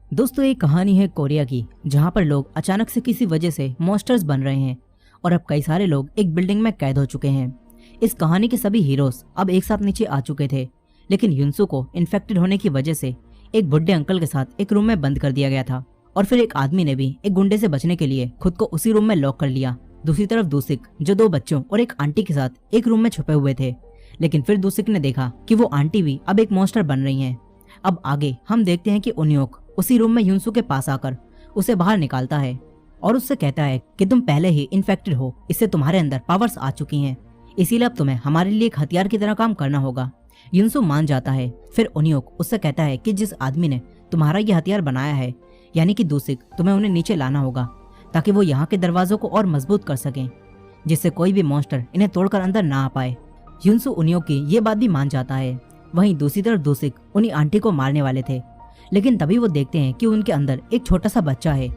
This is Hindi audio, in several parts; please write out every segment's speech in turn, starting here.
दोस्तों, एक कहानी है कोरिया की, जहाँ पर लोग अचानक से किसी वजह से मॉन्स्टर्स बन रहे हैं और अब कई सारे लोग एक बिल्डिंग में कैद हो चुके हैं। इस कहानी के सभी हीरोज अब एक साथ नीचे आ चुके थे, लेकिन युनसू को इन्फेक्टेड होने की वजह से एक बुढ़े अंकल के साथ एक रूम में बंद कर दिया गया था और फिर एक आदमी ने भी एक गुंडे से बचने के लिए खुद को उसी रूम में लॉक कर लिया। दूसरी तरफ दूसिक, जो दो बच्चों और एक आंटी के साथ एक रूम में छुपे हुए थे, लेकिन फिर दूसिक ने देखा कि वो आंटी भी अब एक मॉन्स्टर बन रही हैं। अब आगे हम देखते हैं कि उन्योक उसी रूम में युनसू के पास आकर उसे बाहर निकालता है और उससे कहता है कि तुम पहले ही इन्फेक्टेड हो, इससे तुम्हारे अंदर पावर्स आ चुकी हैं, इसीलिए अब तुम्हें हमारे लिए एक हथियार की तरह काम करना होगा। युनसू मान जाता है। फिर उन्योक उससे कहता है कि जिस आदमी ने तुम्हारा ये हथियार बनाया है, यानी कि दूसिक, तुम्हें उन्हें नीचे लाना होगा ताकि वो यहाँ के दरवाजों को और मजबूत कर सकें, जिससे कोई भी मॉन्स्टर इन्हें तोड़कर अंदर ना आ पाए। युनसू उन्योक की ये बात भी मान जाता है। वहीं दूसरी तरफ दूसिक उन्हीं आंटी को मारने वाले थे, लेकिन तभी वो देखते हैं कि उनके अंदर एक छोटा सा बच्चा है।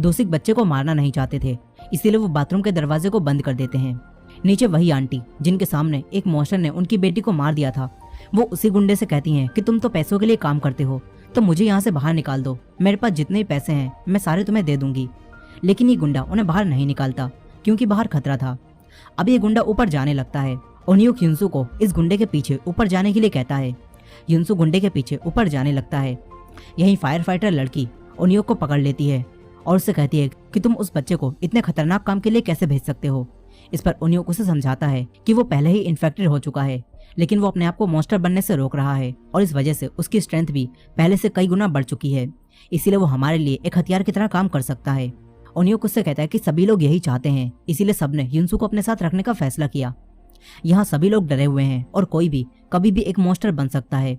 दूसिक बच्चे को मारना नहीं चाहते थे, इसीलिए वो बाथरूम के दरवाजे को बंद कर देते हैं। नीचे वही आंटी जिनके सामने एक मॉन्स्टर ने उनकी बेटी को मार दिया था, वो उसी गुंडे से कहती हैं कि तुम तो पैसों के लिए काम करते हो, तो मुझे यहाँ से बाहर निकाल दो, मेरे पास जितने भी पैसे हैं मैं सारे तुम्हें दे दूंगी। लेकिन ये गुंडा उन्हें बाहर नहीं निकालता क्योंकि बाहर खतरा था। अब ये गुंडा ऊपर जाने लगता है। उन्योक युनसू को इस गुंडे के पीछे ऊपर जाने के लिए कहता है। युनसू गुंडे के पीछे ऊपर जाने लगता है। यहीं फायर फाइटर लड़की उन्योक को पकड़ लेती है और उससे कहती है कि तुम उस बच्चे को इतने खतरनाक काम के लिए कैसे भेज सकते हो। इस पर उन्योक उसे समझाता है कि वो पहले ही इन्फेक्टेड हो चुका है, लेकिन वो अपने आप को मॉन्स्टर बनने से रोक रहा है और इस वजह से उसकी स्ट्रेंथ भी पहले से कई गुना बढ़ चुकी है, इसीलिए वो हमारे लिए एक हथियार की तरह काम कर सकता है। उन्योक उससे कहता है कि सभी लोग यही चाहते हैं, इसीलिए सबने युनसू को अपने साथ रखने का फैसला किया। यहाँ सभी लोग डरे हुए हैं और कोई भी कभी भी एक मॉन्स्टर बन सकता है।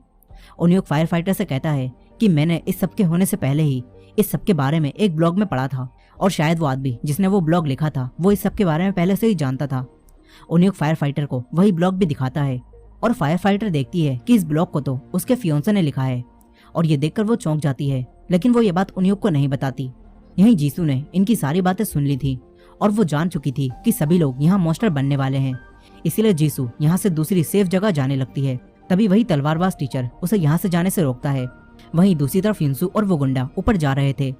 उन्योक फायर फाइटर से कहता है कि मैंने इस सब के होने से पहले ही इस सब के बारे में एक ब्लॉग में पढ़ा था और शायद वो आदमी जिसने वो ब्लॉग लिखा था वो इस सब के बारे में पहले से ही जानता था। उन्योक फायर फाइटर को वही ब्लॉग भी दिखाता है और फायर फाइटर देखती है कि इस ब्लॉग को तो उसके फियोंसे ने लिखा है और ये देखकर वो चौंक जाती है, लेकिन वो ये बात उन्योक को नहीं बताती। यहीं जीसू ने इनकी सारी बातें सुन ली थी और वो जान चुकी थी कि सभी लोग यहाँ मॉन्स्टर बनने वाले हैं, इसीलिए जीसू यहाँ से दूसरी सेफ जगह जाने लगती है। तभी वही तलवारबाज टीचर उसे यहाँ से जाने से रोकता है। वहीं दूसरी तरफ युनसू और वो गुंडा ऊपर जा रहे थे।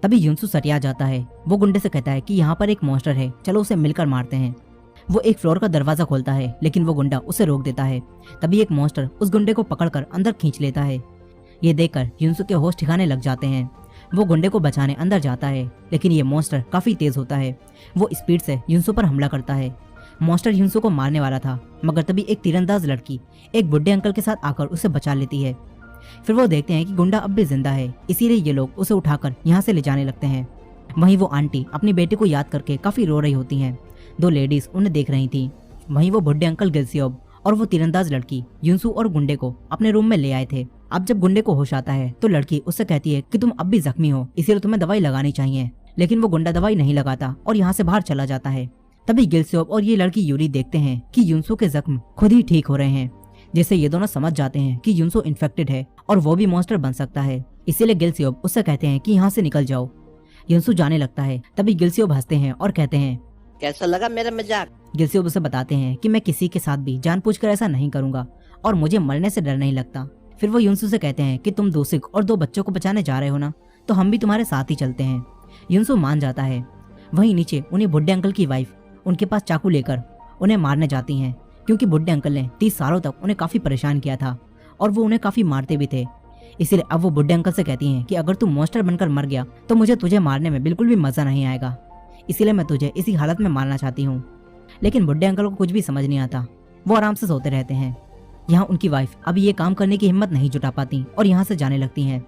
तभी युनसू सटिया जाता है। वो गुंडे से कहता है कि यहाँ पर एक मॉन्स्टर है, चलो उसे मिलकर मारते हैं। वो एक फ्लोर का दरवाजा खोलता है, लेकिन वो गुंडा उसे रोक देता है। तभी एक मॉन्स्टर उस गुंडे को पकड़कर अंदर खींच लेता है। ये देखकर युनसू के होश ठिकाने लग जाते हैं। वो गुंडे को बचाने अंदर जाता है, लेकिन ये मॉन्स्टर काफी तेज होता है। वो स्पीड से युनसू पर हमला करता है। मॉन्स्टर युनसू को मारने वाला था, मगर तभी एक तीरंदाज लड़की एक बुढ़े अंकल के साथ आकर उसे बचा लेती है। फिर वो देखते हैं कि गुंडा अब भी जिंदा है, इसीलिए ये लोग उसे उठाकर यहाँ से ले जाने लगते हैं। वहीं वो आंटी अपनी बेटी को याद करके काफी रो रही होती हैं। दो लेडीज उन्हें देख रही थी। वहीं वो बुढ़े अंकल गिलसियोब और वो तीरंदाज लड़की युनसू और गुंडे को अपने रूम में ले आए थे। अब जब गुंडे को होश आता है तो लड़की उससे कहती है कि तुम अब भी जख्मी हो, इसीलिए तुम्हें दवाई लगानी चाहिए, लेकिन वो गुंडा दवाई नहीं लगाता और यहाँ से बाहर चला जाता है। तभी गिलसियोब और ये लड़की यूरी देखते हैं कि युनसू के जख्म खुद ही ठीक हो रहे हैं, जिससे ये दोनों समझ जाते हैं कि युनसू इन्फेक्टेड है और वो भी मॉन्स्टर बन सकता है। इसीलिए गिलसियोब उससे कहते हैं कि यहाँ से निकल जाओ। युनसू जाने लगता है। तभी गिलसियोब हंसते हैं और कहते हैं, कैसा लगा मेरा मजाक? गिलसियोब उसे बताते हैं कि मैं किसी के साथ भी जानबूझकर ऐसा नहीं करूंगा और मुझे मरने से डर नहीं लगता। फिर वो युनसू से कहते हैं कि तुम दूसिक और दो बच्चों को बचाने जा रहे हो ना, तो हम भी तुम्हारे साथ ही चलते हैं। युनसू मान जाता है। वहीं नीचे उन्हीं बुढ़े अंकल की वाइफ उनके पास चाकू लेकर उन्हें मारने जाती हैं, क्योंकि बुढ़े अंकल ने 30 सालों तक उन्हें काफी परेशान किया था और वो उन्हें काफी मारते भी थे। इसीलिए अब वो बुढ़े अंकल से कहती हैं कि अगर तू मॉन्स्टर बनकर मर गया तो मुझे तुझे मारने में बिल्कुल भी मजा नहीं आएगा, इसीलिए मैं तुझे इसी हालत में मारना चाहती हूँ। लेकिन बुढ़े अंकल को कुछ भी समझ नहीं आता, वो आराम से सोते रहते हैं। यहाँ उनकी वाइफ अब ये काम करने की हिम्मत नहीं जुटा पाती और यहाँ से जाने लगती हैं।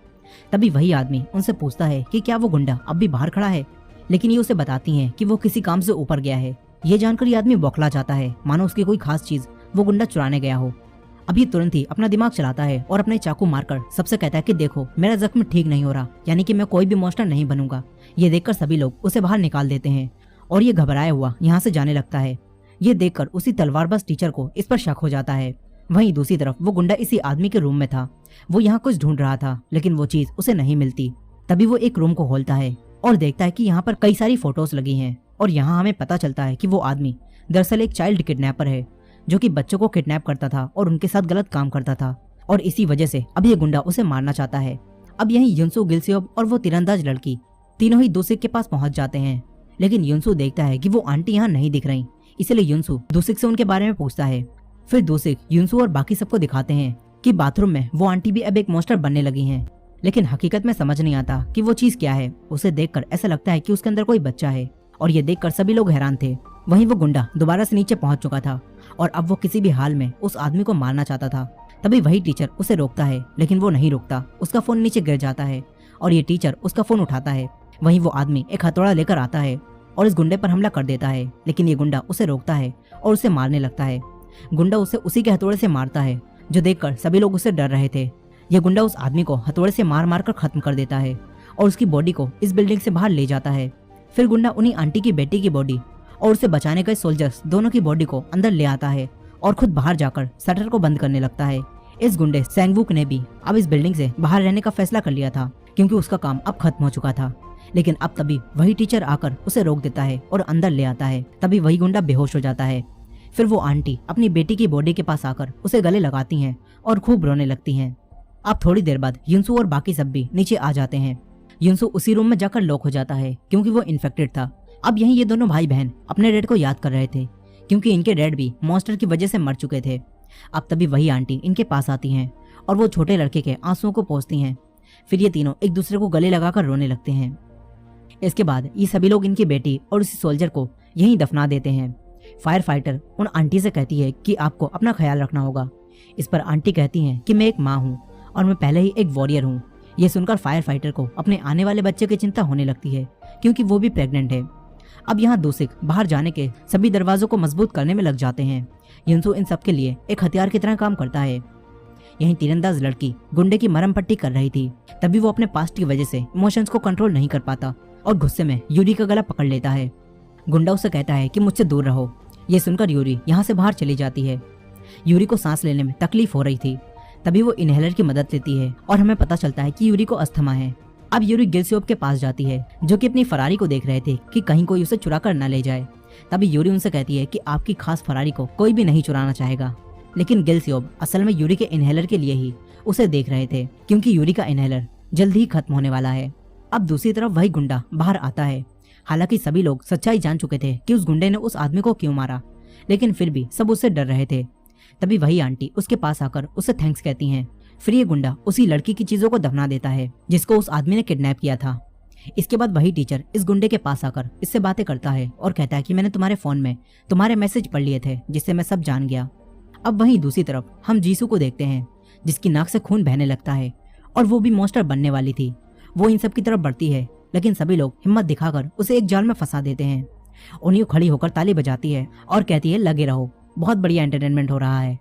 तभी वही आदमी उनसे पूछता है कि क्या वो गुंडा अब भी बाहर खड़ा है, लेकिन ये उसे बताती हैं कि वो किसी काम से ऊपर गया है। ये जानकर ये आदमी बौखला जाता है, मानो उसकी कोई खास चीज वो गुंडा चुराने गया हो। अब ये तुरंत ही अपना दिमाग चलाता है और अपने चाकू मारकर सबसे कहता है कि देखो मेरा जख्म ठीक नहीं हो रहा, यानी कि मैं कोई भी मॉन्स्टर नहीं बनूंगा। ये देखकर सभी लोग उसे बाहर निकाल देते हैं और ये घबराया हुआ यहाँ से जाने लगता है। ये देखकर उसी तलवारबाज टीचर को इस पर शक हो जाता है। वहीं दूसरी तरफ वो गुंडा इसी आदमी के रूम में था। वो यहाँ कुछ ढूंढ रहा था, लेकिन वो चीज उसे नहीं मिलती। तभी वो एक रूम को खोलता है और देखता है कि यहाँ पर कई सारी फोटोज लगी हैं और यहाँ हमें पता चलता है कि वो आदमी दरअसल एक चाइल्ड किडनैपर है, जो कि बच्चों को किडनैप करता था और उनके साथ गलत काम करता था और इसी वजह से अब ये गुंडा उसे मारना चाहता है। अब यहीं युनसू, गिलसियोब और वो तीरंदाज लड़की तीनों ही दूसिक के पास पहुंच जाते हैं। लेकिन युनसू देखता है कि वो आंटी यहाँ नहीं दिख रही, इसलिए युनसू दूसिक से उनके बारे में पूछता है। फिर दूसिक युनसू और बाकी सबको दिखाते हैं कि बाथरूम में वो आंटी भी अब एक मॉन्स्टर बनने लगी हैं। लेकिन हकीकत में समझ नहीं आता कि वो चीज क्या है। उसे देखकर ऐसा लगता है कि उसके अंदर कोई बच्चा है और ये देखकर सभी लोग हैरान थे। वहीं वो गुंडा दोबारा से नीचे पहुंच चुका था और अब वो किसी भी हाल में उस आदमी को मारना चाहता था। तभी वही टीचर उसे रोकता है, लेकिन वो नहीं रुकता। उसका फोन नीचे गिर जाता है और ये टीचर उसका फोन उठाता है। वहीं वो आदमी एक हथौड़ा लेकर आता है और इस गुंडे पर हमला कर देता है, लेकिन ये गुंडा उसे रोकता है और उसे मारने लगता है। गुंडा उसे उसी के हथौड़े से मारता है, जो देखकर सभी लोग उससे डर रहे थे। ये गुंडा उस आदमी को हथौड़े से मार मार कर खत्म कर देता है और उसकी बॉडी को इस बिल्डिंग से बाहर ले जाता है। फिर गुंडा उन्हीं आंटी की बेटी की बॉडी और उसे बचाने गए सोल्जर्स दोनों की बॉडी को अंदर ले आता है और खुद बाहर जाकर शटर को बंद करने लगता है। इस गुंडे सैंगवुक ने भी अब इस बिल्डिंग से बाहर रहने का फैसला कर लिया था, क्योंकि उसका काम अब खत्म हो चुका था। लेकिन अब तभी वही टीचर आकर उसे रोक देता है और अंदर ले आता है। तभी वही गुंडा बेहोश हो जाता है। फिर वो आंटी अपनी बेटी की बॉडी के पास आकर उसे गले लगाती हैं और खूब रोने लगती हैं। अब थोड़ी देर बाद युनसू और बाकी सब भी नीचे आ जाते हैं। युनसू उसी रूम में जाकर लॉक हो जाता है, क्योंकि वो इन्फेक्टेड था। अब यहीं ये दोनों भाई बहन अपने डैड को याद कर रहे थे, क्योंकि इनके डैड भी मॉन्स्टर की वजह से मर चुके थे। अब तभी वही आंटी इनके पास आती हैं और वो छोटे लड़के के आंसुओं को पोंछती हैं। फिर ये तीनों एक दूसरे को गले लगाकर रोने लगते हैं। इसके बाद ये सभी लोग इनकी बेटी और उसी सोल्जर को यहीं दफना देते हैं। फायर फाइटर उन आंटी से कहती है कि आपको अपना ख्याल रखना होगा। इस पर आंटी कहती हैं कि मैं एक माँ हूँ और मैं पहले ही एक वॉरियर हूँ। ये सुनकर फायर फाइटर को अपने आने वाले बच्चे की चिंता होने लगती है, क्योंकि वो भी प्रेग्नेंट है। अब यहाँ दूसिक बाहर जाने के सभी दरवाजों को मजबूत करने में लग जाते हैं। युनसू इन सब के लिए एक हथियार की तरह काम करता है। यहीं तीरंदाज लड़की गुंडे की मरहम पट्टी कर रही थी। तभी वो अपने पास्ट की वजह से इमोशंस को कंट्रोल नहीं कर पाता और गुस्से में यूरी का गला पकड़ लेता है। गुंडा उसे कहता है कि मुझसे दूर रहो। ये सुनकर यूरी यहाँ से बाहर चली जाती है। यूरी को सांस लेने में तकलीफ हो रही थी। तभी वो इनहेलर की मदद लेती है और हमें पता चलता है कि यूरी को अस्थमा है। अब यूरी गिलसियोब के पास जाती है, जो कि अपनी फरारी को देख रहे थे कि कहीं कोई उसे चुरा कर न ले जाए। तभी यूरी उनसे कहती है कि आपकी खास फरारी को कोई भी नहीं चुराना चाहेगा। लेकिन गिलसियोब असल में यूरी के इनहेलर के लिए ही उसे देख रहे थे, क्योंकि यूरी का इनहेलर जल्द ही खत्म होने वाला है। अब दूसरी तरफ वही गुंडा बाहर आता है। हालांकि सभी लोग सच्चाई जान चुके थे कि उस गुंडे ने उस आदमी को क्यों मारा, लेकिन फिर भी सब उससे डर रहे थे। तभी वही आंटी उसके पास आकर उसे थैंक्स कहती हैं। फिर ये गुंडा उसी लड़की की चीजों को दफना देता है जिसको उस आदमी ने किडनैप किया था। इसके बाद वही टीचर इस गुंडे के पास आकर इससे बातें करता है और कहता है कि मैंने तुम्हारे फोन में तुम्हारे मैसेज पढ़ लिए थे, जिससे मैं सब जान गया। अब वहीं दूसरी तरफ हम जीसू को देखते हैं, जिसकी नाक से खून बहने लगता है और वो भी मॉन्स्टर बनने वाली थी। वो इन सब की तरफ बढ़ती है, लेकिन सभी लोग हिम्मत दिखाकर उसे एक जाल में फंसा देते हैं। उन्हीं खड़ी होकर ताली बजाती है और कहती है लगे रहो, बहुत बढ़िया एंटरटेनमेंट हो रहा है।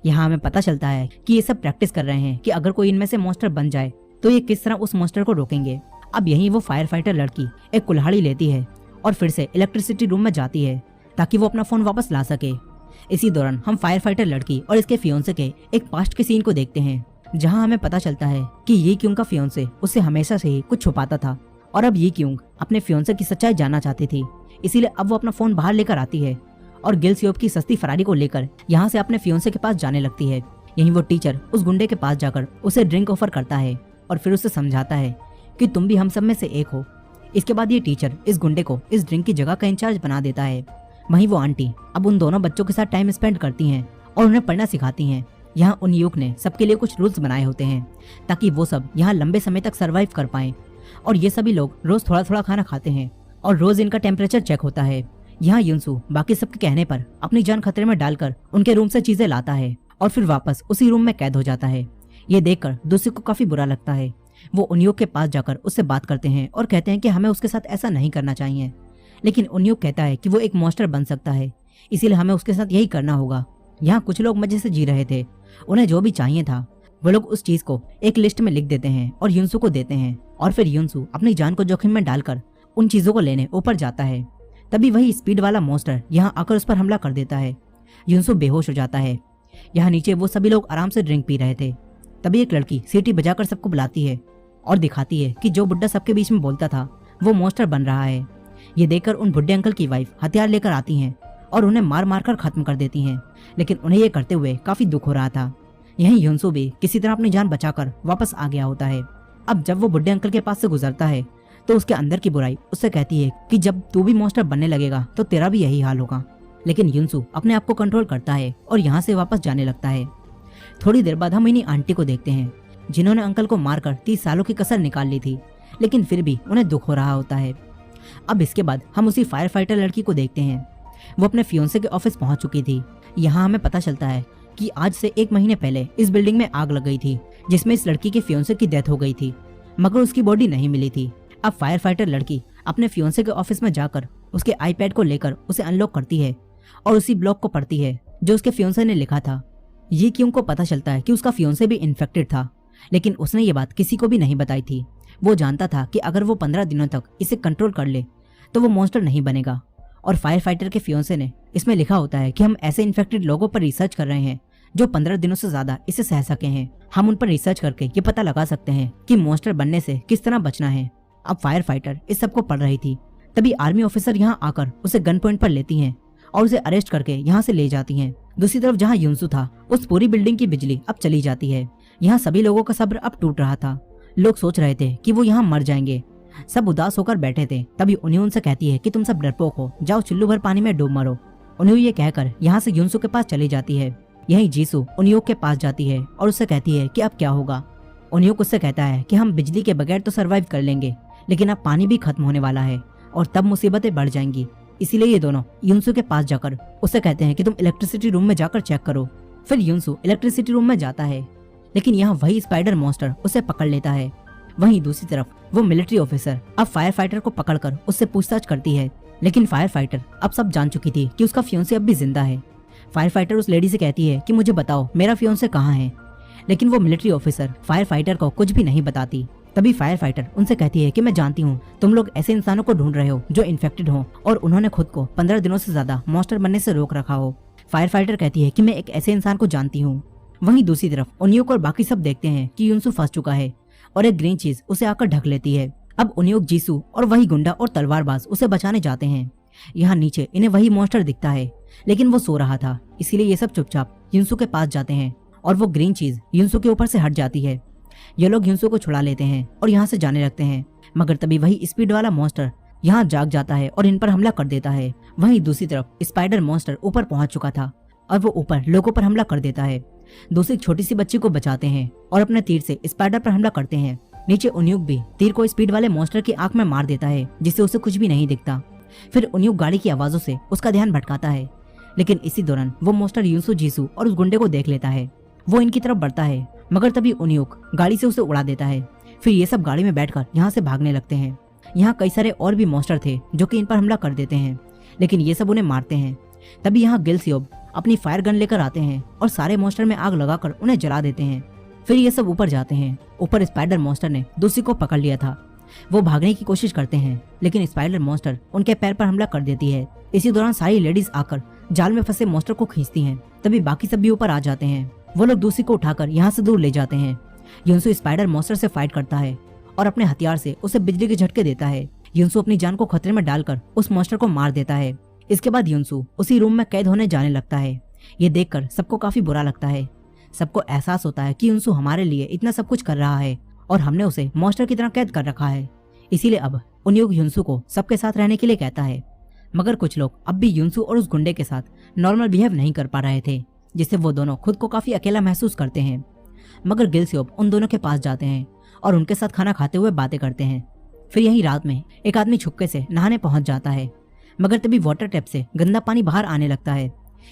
यहाँ हमें पता चलता है कि ये सब प्रैक्टिस कर रहे हैं कि अगर कोई इनमें से मॉन्स्टर बन जाए तो ये किस तरह उस मॉन्स्टर को रोकेंगे। अब यहीं वो फायर फाइटर लड़की एक कुल्हाड़ी लेती है और फिर से इलेक्ट्रिसिटी रूम में जाती है ताकि वो अपना फोन वापस ला सके। इसी दौरान हम फायर फाइटर लड़की और इसके फियोंसे के एक पास्ट के सीन को देखते हैं, जहाँ हमें पता चलता है कि ये क्यों का फियोंसे उससे हमेशा से ही कुछ छुपाता था और अब ये क्यों अपने फियोंसे की सच्चाई जानना चाहती थी। इसीलिए अब वो अपना फोन बाहर लेकर आती है और गिलसियोब की सस्ती फरारी को लेकर यहाँ से अपने फियोंसे के पास जाने लगती है। यहीं वो टीचर उस गुंडे के पास जाकर उसे ड्रिंक ऑफर करता है और फिर उसे समझाता है कि तुम भी हम सब में से एक हो। इसके बाद ये टीचर इस गुंडे को इस ड्रिंक की जगह का इंचार्ज बना देता है। वहीं वो आंटी अब उन दोनों बच्चों के साथ टाइम स्पेंड करती हैं और उन्हें पढ़ना सिखाती हैं। यहाँ उन युवक ने सबके लिए कुछ रूल्स बनाए होते हैं ताकि वो सब यहाँ लंबे समय तक सरवाइव कर पाएं। और ये सभी लोग रोज थोड़ा थोड़ा खाना खाते हैं और रोज इनका टेम्परेचर चेक होता है। यहाँ युनसू बाकी सबके कहने पर अपनी जान खतरे में डालकर उनके रूम से चीजें लाता है और फिर वापस उसी रूम में कैद हो जाता है। ये देखकर दूसरे को काफी बुरा लगता है। वो उन्योग के पास जाकर उससे बात करते हैं और कहते हैं कि हमें उसके साथ ऐसा नहीं करना चाहिए, लेकिन उन्योग कहता है कि वो एक मॉन्स्टर बन सकता है, इसीलिए हमें उसके साथ यही करना होगा। यहाँ कुछ लोग मजे से जी रहे थे, उन्हें जो भी चाहिए था वो लोग उस चीज को एक लिस्ट में लिख देते हैं और युनसू को देते हैं और फिर युनसू अपनी जान को जोखिम में डालकर उन चीजों को लेने ऊपर जाता है। तभी वही स्पीड वाला मॉन्स्टर यहाँ आकर उस पर हमला कर देता है। युनसू बेहोश हो जाता है। यहाँ नीचे वो सभी लोग आराम से ड्रिंक पी रहे थे। तभी एक लड़की सीटी बजाकर सबको बुलाती है और दिखाती है कि जो बुड्ढा सबके बीच में बोलता था वो मॉन्स्टर बन रहा है। ये देखकर उन बुड्ढे अंकल की वाइफ हथियार लेकर आती हैं और उन्हें मार मार कर खत्म कर देती हैं, लेकिन उन्हें ये करते हुए काफी दुख हो रहा था। यहीं युनसू भी किसी तरह अपनी जान बचाकर वापस आ गया होता है। अब जब वो बुढ़े अंकल के पास से गुजरता है तो उसके अंदर की बुराई उससे कहती है कि जब तू भी मॉन्स्टर बनने लगेगा तो तेरा भी यही हाल होगा। लेकिन युनसु अपने आप को कंट्रोल करता है और यहाँ से वापस जाने लगता है। थोड़ी देर बाद हम इन्हीं आंटी को देखते हैं जिन्होंने अंकल को मारकर 30 सालों की कसर निकाल ली थी, लेकिन फिर भी उन्हें दुख हो रहा होता है। अब इसके बाद हम उसी फायर फाइटर लड़की को देखते हैं। वो अपने फियोंसे के ऑफिस पहुंच चुकी थी। यहाँ हमें पता चलता है कि आज से 1 महीने पहले इस बिल्डिंग में आग लग गई थी जिसमें इस लड़की के फियोंसे की डेथ हो गई थी, मगर उसकी बॉडी नहीं मिली थी। अब फायर फाइटर लड़की अपने फियोंसे के ऑफिस में जाकर उसके आईपैड को लेकर उसे अनलॉक करती है और उसी ब्लॉग को पढ़ती है जो उसके फियोंसे ने लिखा था। ये क्यों को पता चलता है कि उसका फियोंसे भी इन्फेक्टेड था, लेकिन उसने ये बात किसी को भी नहीं बताई थी। वो जानता था कि अगर वो 15 दिनों तक इसे कंट्रोल कर ले तो वो मॉन्स्टर नहीं बनेगा। और फायर फाइटर के फियोंसे ने इसमें लिखा होता है कि हम ऐसे इन्फेक्टेड लोगों पर रिसर्च कर रहे हैं जो 15 दिनों से ज्यादा इसे सह सके हैं। हम उन पर रिसर्च करके ये पता लगा सकते हैं कि मॉन्स्टर बनने से किस तरह बचना है। अब फायर फाइटर इस सब को पढ़ रही थी, तभी आर्मी ऑफिसर यहाँ आकर उसे गन पॉइंट पर लेती हैं और उसे अरेस्ट करके यहाँ से ले जाती हैं। दूसरी तरफ जहाँ युनसु था उस पूरी बिल्डिंग की बिजली अब चली जाती है। यहाँ सभी लोगों का सब्र अब टूट रहा था। लोग सोच रहे थे कि वो यहाँ मर जाएंगे। सब उदास होकर बैठे थे। तभी उन्हें उनसे कहती है कि तुम सब डरपोक हो, जाओ चुल्लू भर पानी में डूब मरो। उन्हें ये कहकर यहाँ से युनसु के पास चली जाती है। यही जीसू उनियोक के पास जाती है और उससे कहती है कि अब क्या होगा। उनियोक उससे कहता है कि हम बिजली के बगैर तो सरवाइव कर लेंगे, लेकिन अब पानी भी खत्म होने वाला है और तब मुसीबतें बढ़ जाएंगी। इसीलिए ये दोनों युनसु के पास जाकर उससे कहते हैं कि तुम इलेक्ट्रिसिटी रूम में जाकर चेक करो। फिर युनसु इलेक्ट्रिसिटी रूम में जाता है, लेकिन यहाँ वही स्पाइडर मॉन्स्टर उसे पकड़ लेता है। वहीं दूसरी तरफ वो मिलिट्री ऑफिसर अब फायर फाइटर को पकड़कर उससे पूछताछ करती है, लेकिन फायर फाइटर अब सब जान चुकी थी कि उसका फियोंसे अब भी जिंदा है। फायर फाइटर उस लेडी से कहती है कि मुझे बताओ मेरा फियोंसे कहाँ है, लेकिन वो मिलिट्री ऑफिसर फायर फाइटर को कुछ भी नहीं बताती। तभी फायर फाइटर उनसे कहती है कि मैं जानती हूँ तुम लोग ऐसे इंसानों को ढूंढ रहे हो जो इन्फेक्टेड हो और उन्होंने खुद को 15 दिनों से ज्यादा मॉन्स्टर बनने से रोक रखा हो। फायर फाइटर कहती है कि मैं एक ऐसे इंसान को जानती हूँ। वहीं दूसरी तरफ उनियोक और बाकी सब देखते हैं कि युनसु फंस चुका है और एक ग्रीन चीज उसे आकर ढक लेती है। अब उनियोक, जीसू और वही गुंडा और तलवारबाज उसे बचाने जाते हैं। यहाँ नीचे इन्हें वही मॉन्स्टर दिखता है, लेकिन वो सो रहा था, इसीलिए ये सब चुपचाप युनसु के पास जाते हैं और वो ग्रीन चीज युनसु के ऊपर से हट जाती है। ये लोग युनसु को छुड़ा लेते हैं और यहाँ से जाने लगते हैं, मगर तभी वही स्पीड वाला मॉन्स्टर यहाँ जाग जाता है और इन पर हमला कर देता है। वहीं दूसरी तरफ स्पाइडर मॉन्स्टर ऊपर पहुंच चुका था और वो ऊपर लोगों पर हमला कर देता है। दूसरी छोटी सी बच्ची को बचाते हैं और अपने तीर से स्पाइडर पर हमला करते हैं। नीचे उनियोक भी तीर को स्पीड वाले मॉन्स्टर की आंख में मार देता है, जिससे उसे कुछ भी नहीं दिखता। फिर उनियोक गाड़ी की आवाजों से उसका ध्यान भटकाता है, लेकिन इसी दौरान वो मॉन्स्टर युनसु, जीसू और उस गुंडे को देख लेता है। वो इनकी तरफ बढ़ता है, मगर तभी उनियोक गाड़ी से उसे उड़ा देता है। फिर ये सब गाड़ी में बैठकर यहाँ से भागने लगते हैं। यहाँ कई सारे और भी मॉन्स्टर थे जो कि इन पर हमला कर देते हैं, लेकिन ये सब उन्हें मारते हैं। तभी यहाँ गिलसियोब अपनी फायर गन लेकर आते हैं और सारे मॉन्स्टर में आग लगाकर उन्हें जला देते हैं। फिर ये सब ऊपर जाते हैं। ऊपर स्पाइडर मॉन्स्टर ने दूसरी को पकड़ लिया था। वो भागने की कोशिश करते हैं, लेकिन स्पाइडर मॉन्स्टर उनके पैर पर हमला कर देती है। इसी दौरान सारी लेडीज आकर जाल में फंसे मॉन्स्टर को खींचती हैं। तभी बाकी सब भी ऊपर आ जाते हैं। वो लोग दूसरी को उठाकर यहाँ से दूर ले जाते हैं। युनसु स्पाइडर मॉन्स्टर से फाइट करता है और अपने हथियार से उसे बिजली के झटके देता है। युनसु अपनी जान को खतरे में डालकर उस मॉन्स्टर को मार देता है। इसके बाद युनसु उसी रूम में कैद होने जाने लगता है। ये देखकर सबको काफी बुरा लगता है। सबको एहसास होता है कि युनसु हमारे लिए इतना सब कुछ कर रहा है और हमने उसे मॉन्स्टर की तरह कैद कर रखा है। इसीलिए अब उनियोक युनसु को सबके साथ रहने के लिए कहता है, मगर कुछ लोग अब भी युनसु और उस गुंडे के साथ नॉर्मल बिहेव नहीं कर पा रहे थे, जिससे वो दोनों खुद को काफी अकेला महसूस करते हैं। मगर गिलसियोब उन दोनों के पास जाते हैं और उनके साथ खाना खाते हुए बातें करते हैं। फिर यही रात में एक आदमी छुपके से नहाने पहुंच जाता है, मगर तभी वाटर टैप से गंदा पानी बाहर आने लगता है।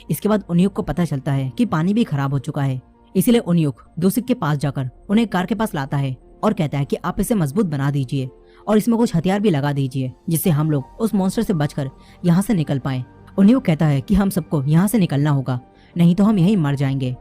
इसके बाद उनियोक को पता चलता है कि पानी भी खराब हो चुका है। इसीलिए उनियोक दूसिक के पास जाकर उन्हें कार के पास लाता है और कहता है कि आप इसे मजबूत बना दीजिए और इसमें कुछ हथियार भी लगा दीजिए, जिससे हम लोग उस मॉन्स्टर से बचकर यहाँ से निकल पाए। उनियोक कहता है कि हम सबको यहाँ से निकलना होगा, नहीं तो हम यहीं मर जाएंगे।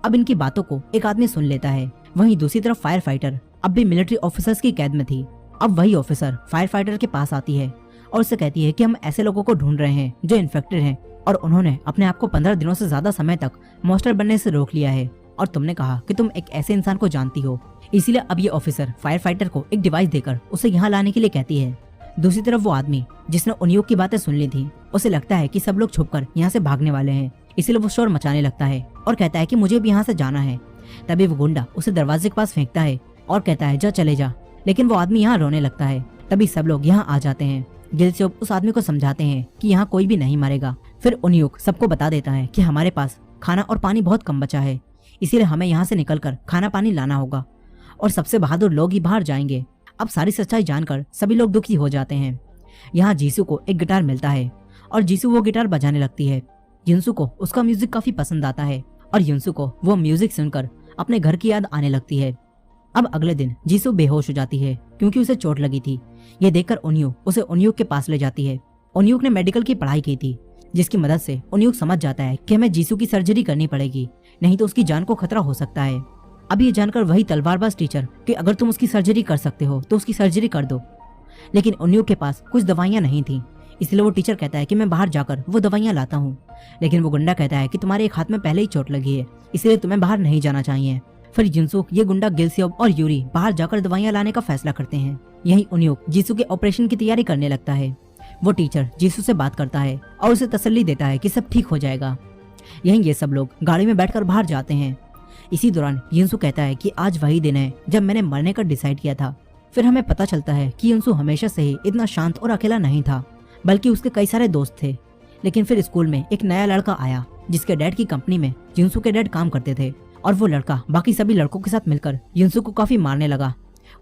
अब इनकी बातों को एक आदमी सुन लेता है। वहीं दूसरी तरफ फायर फाइटर अब भी मिलिट्री ऑफिसर्स की कैद में थी। अब वही ऑफिसर फायर फाइटर के पास आती है और उससे कहती है कि हम ऐसे लोगों को ढूंढ रहे हैं जो इन्फेक्टेड हैं और उन्होंने अपने आप को 15 दिनों से ज्यादा समय तक मॉन्स्टर बनने से रोक लिया है, और तुमने कहा कि तुम एक ऐसे इंसान को जानती हो। इसीलिए अब ये ऑफिसर फायर फाइटर को एक डिवाइस देकर उसे यहाँ लाने के लिए कहती है। दूसरी तरफ वो आदमी जिसने उनियोक की बातें सुन ली थी, उसे लगता है कि सब लोग छुपकर यहाँ से भागने वाले हैं, इसीलिए वो शोर मचाने लगता है और कहता है कि मुझे भी यहाँ से जाना है। तभी वो गुंडा उसे दरवाजे के पास फेंकता है और कहता है जा चले जा। लेकिन वो आदमी यहाँ रोने लगता है। तभी सब लोग यहाँ आ जाते हैं। गिलस्योब उस आदमी को समझाते हैं कि यहाँ कोई भी नहीं मरेगा। फिर उन्यूक सबको बता देता है कि हमारे पास खाना और पानी बहुत कम बचा है, इसीलिए हमें यहाँ से निकलकर खाना पानी लाना होगा और सबसे बहादुर लोग ही बाहर जाएंगे। अब सारी सच्चाई जानकर सभी लोग दुखी हो जाते हैं। यहाँ जीसू को एक गिटार मिलता है और जीसू वो गिटार बजाने लगती है। युनसू को उसका म्यूजिक काफी पसंद आता है और युनसू को वो म्यूजिक सुनकर अपने घर की याद आने लगती है। अब अगले दिन जीसू बेहोश हो जाती है क्योंकि उसे चोट लगी थी। ये देखकर उन्यूक उसे उन्यूक के पास ले जाती है। उन्यूक ने मेडिकल की पढ़ाई की थी, जिसकी मदद से उन्यूक समझ जाता है कि हमें जीसू की सर्जरी करनी पड़ेगी, नहीं तो उसकी जान को खतरा हो सकता है। अब ये जानकर वही तलवारबाज टीचर कि अगर तुम उसकी सर्जरी कर सकते हो तो उसकी सर्जरी कर दो। लेकिन उन्यूक के पास कुछ दवाइयां नहीं थी, इसलिए वो टीचर कहता है कि मैं बाहर जाकर वो दवाइयां लाता हूँ। लेकिन वो गुंडा कहता है कि तुम्हारे एक हाथ में पहले ही चोट लगी है, इसलिए तुम्हें बाहर नहीं जाना चाहिए। फिर युनसू, ये गुंडा गिलस्योब और यूरी बाहर जाकर दवाइयां लाने का फैसला करते हैं। यही उन्यूक जीसू के ऑपरेशन की तैयारी करने लगता है। वो टीचर जीसू से बात करता है और उसे तसल्ली देता है कि सब ठीक हो जाएगा। यही ये सब लोग गाड़ी में बैठकर बाहर जाते हैं। इसी दौरान युनसू कहता है कि आज वही दिन है जब मैंने मरने का डिसाइड किया था। फिर हमें पता चलता है कि युनसू हमेशा से ही इतना शांत और अकेला नहीं था, बल्कि उसके कई सारे दोस्त थे। लेकिन फिर स्कूल में एक नया लड़का आया जिसके डैड की कंपनी में युनसू के डैड काम करते थे और वो लड़का बाकी सभी लड़कों के साथ मिलकर युनसू को काफी मारने लगा।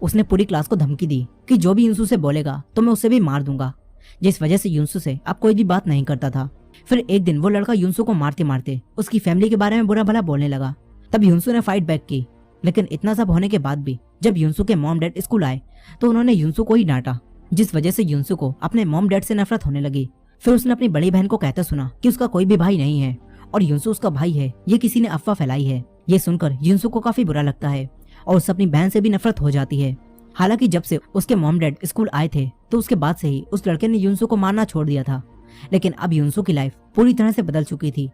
उसने पूरी क्लास को धमकी दी कि जो भी युनसू से बोलेगा तो मैं उसे भी मार दूंगा, जिस वजह से युनसू से अब कोई भी बात नहीं करता था। फिर एक दिन वो लड़का युनसू को मारते मारते उसकी फैमिली के बारे में बुरा भला बोलने लगा। तब युनसू ने फाइट बैक की, लेकिन इतना सब होने के बाद भी जब युनसू के मॉम डैड स्कूल आए तो उन्होंने युनसू को ही डांटा, जिस वजह से युनसू को अपने मॉम डैड से नफरत होने लगी। फिर उसने अपनी बड़ी बहन को कहता सुना कि उसका कोई भी भाई नहीं है और युनसू उसका भाई है, ये किसी ने अफवाह फैलाई है। ये सुनकर युनसू को काफी बुरा लगता है और उससे अपनी बहन से भी नफरत हो जाती है। हालांकि जब से उसके मॉम डैड स्कूल आए थे तो उसके बाद से ही उस लड़के ने युनसू को मारना छोड़ दिया था। लेकिन अब युनसू की लाइफ पूरी तरह से बदल चुकी थी।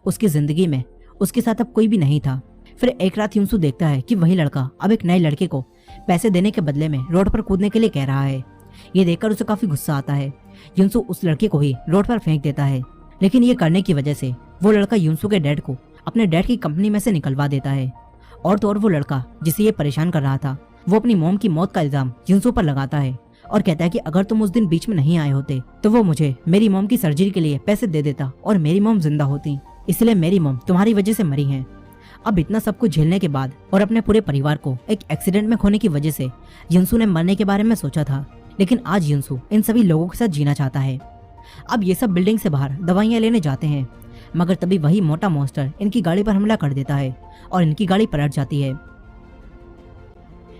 उसकी जिंदगी में उसके साथ अब कोई भी नहीं था। फिर एक रात युनसू देखता है कि वही लड़का अब एक नए लड़के को पैसे देने के बदले में रोड पर कूदने के लिए कह रहा है। ये देखकर उसे काफी गुस्सा आता है। युनसू उस लड़के को ही रोड पर फेंक देता है, लेकिन ये करने की वजह से वो लड़का युनसू के डैड को अपने डैड की कंपनी में से निकलवा देता है। और तो और वो लड़का जिसे ये परेशान कर रहा था वो अपनी मॉम की मौत का इल्जाम युनसू पर लगाता है और कहता है कि अगर तुम उस दिन बीच में नहीं आए होते तो वो मुझे मेरी मॉम की सर्जरी के लिए पैसे दे देता और मेरी मॉम जिंदा होती, इसलिए मेरी मॉम तुम्हारी वजह से मरी है। अब इतना सब कुछ झेलने के बाद और अपने पूरे परिवार को एक एक्सीडेंट में खोने की वजह से युनसू ने मरने के बारे में सोचा था, लेकिन आज युनसू इन सभी लोगों के साथ जीना चाहता है। अब ये सब बिल्डिंग से बाहर दवाइयां लेने जाते हैं, मगर तभी वही मोटा मॉन्स्टर इनकी गाड़ी पर हमला कर देता है और इनकी गाड़ी पलट जाती है।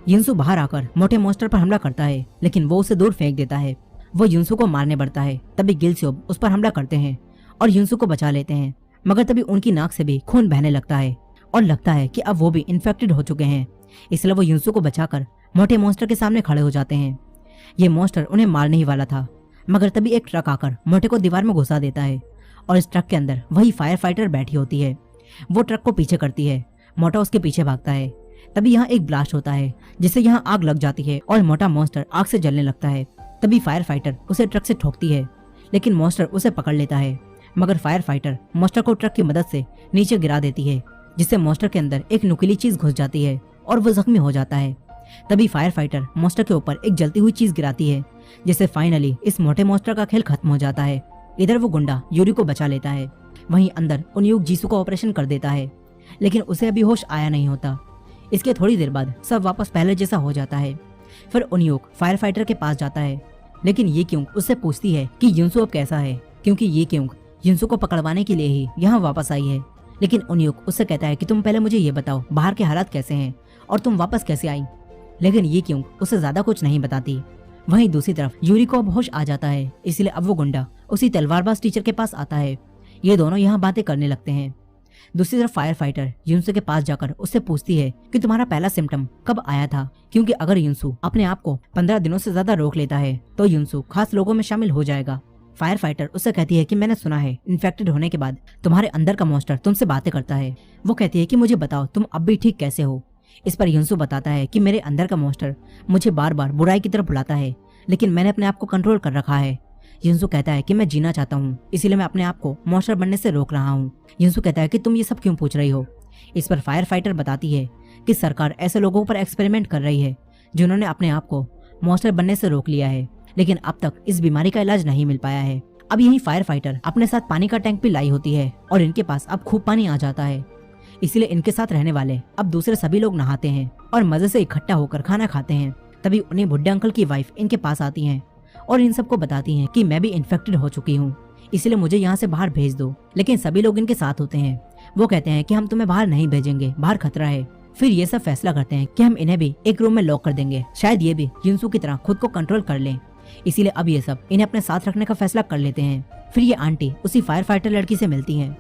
युनसू बाहर आकर मोटे मॉन्स्टर पर हमला करता है, लेकिन वो उसे दूर फेंक देता है। वो युनसू को मारने बढ़ता है, तभी गिलस्योब उस पर हमला करते हैं और युनसू को बचा लेते हैं। मगर तभी उनकी नाक से भी खून बहने लगता है और लगता है कि अब वो भी इन्फेक्टेड हो चुके हैं, इसलिए वो युनसू को बचाकर मोटे मॉन्स्टर के सामने खड़े हो जाते हैं। ये मॉन्स्टर उन्हें मारने ही वाला था, मगर तभी एक ट्रक आकर मोटे को दीवार में घुसा देता है और इस ट्रक के अंदर वही फायर फाइटर बैठी होती है। वो ट्रक को पीछे करती है, मोटा उसके पीछे भागता है। तभी यहाँ एक ब्लास्ट होता है जिससे यहाँ आग लग जाती है और मोटा मॉन्स्टर आग से जलने लगता है। तभी फायर फाइटर उसे ट्रक से ठोकती है, लेकिन मॉन्स्टर उसे पकड़ लेता है, मगर फायर फाइटर मॉन्स्टर को ट्रक की मदद से नीचे गिरा देती है, जिससे मॉन्स्टर के अंदर एक नुकीली चीज घुस जाती है और वो जख्मी हो जाता है। तभी फायर फाइटर मॉन्स्टर के ऊपर एक जलती हुई चीज गिराती है, जिससे फाइनली इस मोटे मॉन्स्टर का खेल खत्म हो जाता है। इधर वो गुंडा यूरी को बचा लेता है। वहीं अंदर उन्यूक जीसू का ऑपरेशन कर देता है, लेकिन उसे अभी होश आया नहीं होता। इसके थोड़ी देर बाद सब वापस पहले जैसा हो जाता है। फिर उन्यूक फायर फाइटर के पास जाता है, लेकिन ये क्यों उससे पूछती है कि युनसू अब कैसा है, क्योंकि ये क्यों युनसू को पकड़वाने के लिए ही यहाँ वापस आई है। लेकिन उन्यूक उससे कहता है कि तुम पहले मुझे ये बताओ बाहर के हालात कैसे हैं और तुम वापस कैसे आई। लेकिन ये क्यों उसे ज्यादा कुछ नहीं बताती। वहीं दूसरी तरफ यूरी को अब होश आ जाता है, इसलिए अब वो गुंडा उसी तलवारबाज टीचर के पास आता है। ये दोनों यहाँ बातें करने लगते हैं। दूसरी तरफ फायर फाइटर युनसू के पास जाकर उससे पूछती है कि तुम्हारा पहला सिम्टम कब आया था, क्योंकि अगर युनसू अपने आप को 15 दिनों से ज्यादा रोक लेता है तो युनसू खास लोगों में शामिल हो जाएगा। फायर फाइटर उससे कहती है कि मैंने सुना है इन्फेक्टेड होने के बाद तुम्हारे अंदर का मॉन्स्टर तुमसे बातें करता है। वो कहती है कि मुझे बताओ तुम अब भी ठीक कैसे हो। इस पर युनसू बताता है कि मेरे अंदर का मॉन्स्टर मुझे बार बार बुराई की तरफ बुलाता है, लेकिन मैंने अपने आप को कंट्रोल कर रखा है। युनसू कहता है कि मैं जीना चाहता हूँ, इसीलिए मैं अपने आप को मॉन्स्टर बनने से रोक रहा हूँ। युनसू कहता है कि तुम ये सब क्यों पूछ रही हो। इस पर फायर फाइटर बताती है कि सरकार ऐसे लोगों पर एक्सपेरिमेंट कर रही है जिन्होंने अपने आप को मॉन्स्टर बनने से रोक लिया है, लेकिन अब तक इस बीमारी का इलाज नहीं मिल पाया है। अब यही फायर फाइटर अपने साथ पानी का टैंक भी लाई होती है और इनके पास अब खूब पानी आ जाता है। इसीलिए इनके साथ रहने वाले अब दूसरे सभी लोग नहाते हैं और मजे से इकट्ठा होकर खाना खाते हैं। तभी उन्हें बुड्ढे अंकल की वाइफ इनके पास आती हैं और इन सबको बताती हैं कि मैं भी इन्फेक्टेड हो चुकी हूँ, इसलिए मुझे यहाँ से बाहर भेज दो। लेकिन सभी लोग इनके साथ होते हैं। वो कहते हैं कि हम तुम्हें बाहर नहीं भेजेंगे, बाहर खतरा है। फिर ये सब फैसला करते हैं कि हम इन्हें भी एक रूम में लॉक कर देंगे, शायद ये भी युनसू की तरह खुद को कंट्रोल कर लें। इसीलिए अब ये सब इन्हें अपने साथ रखने का फैसला कर लेते हैं। फिर ये आंटी उसी फायर फाइटर लड़की से मिलती हैं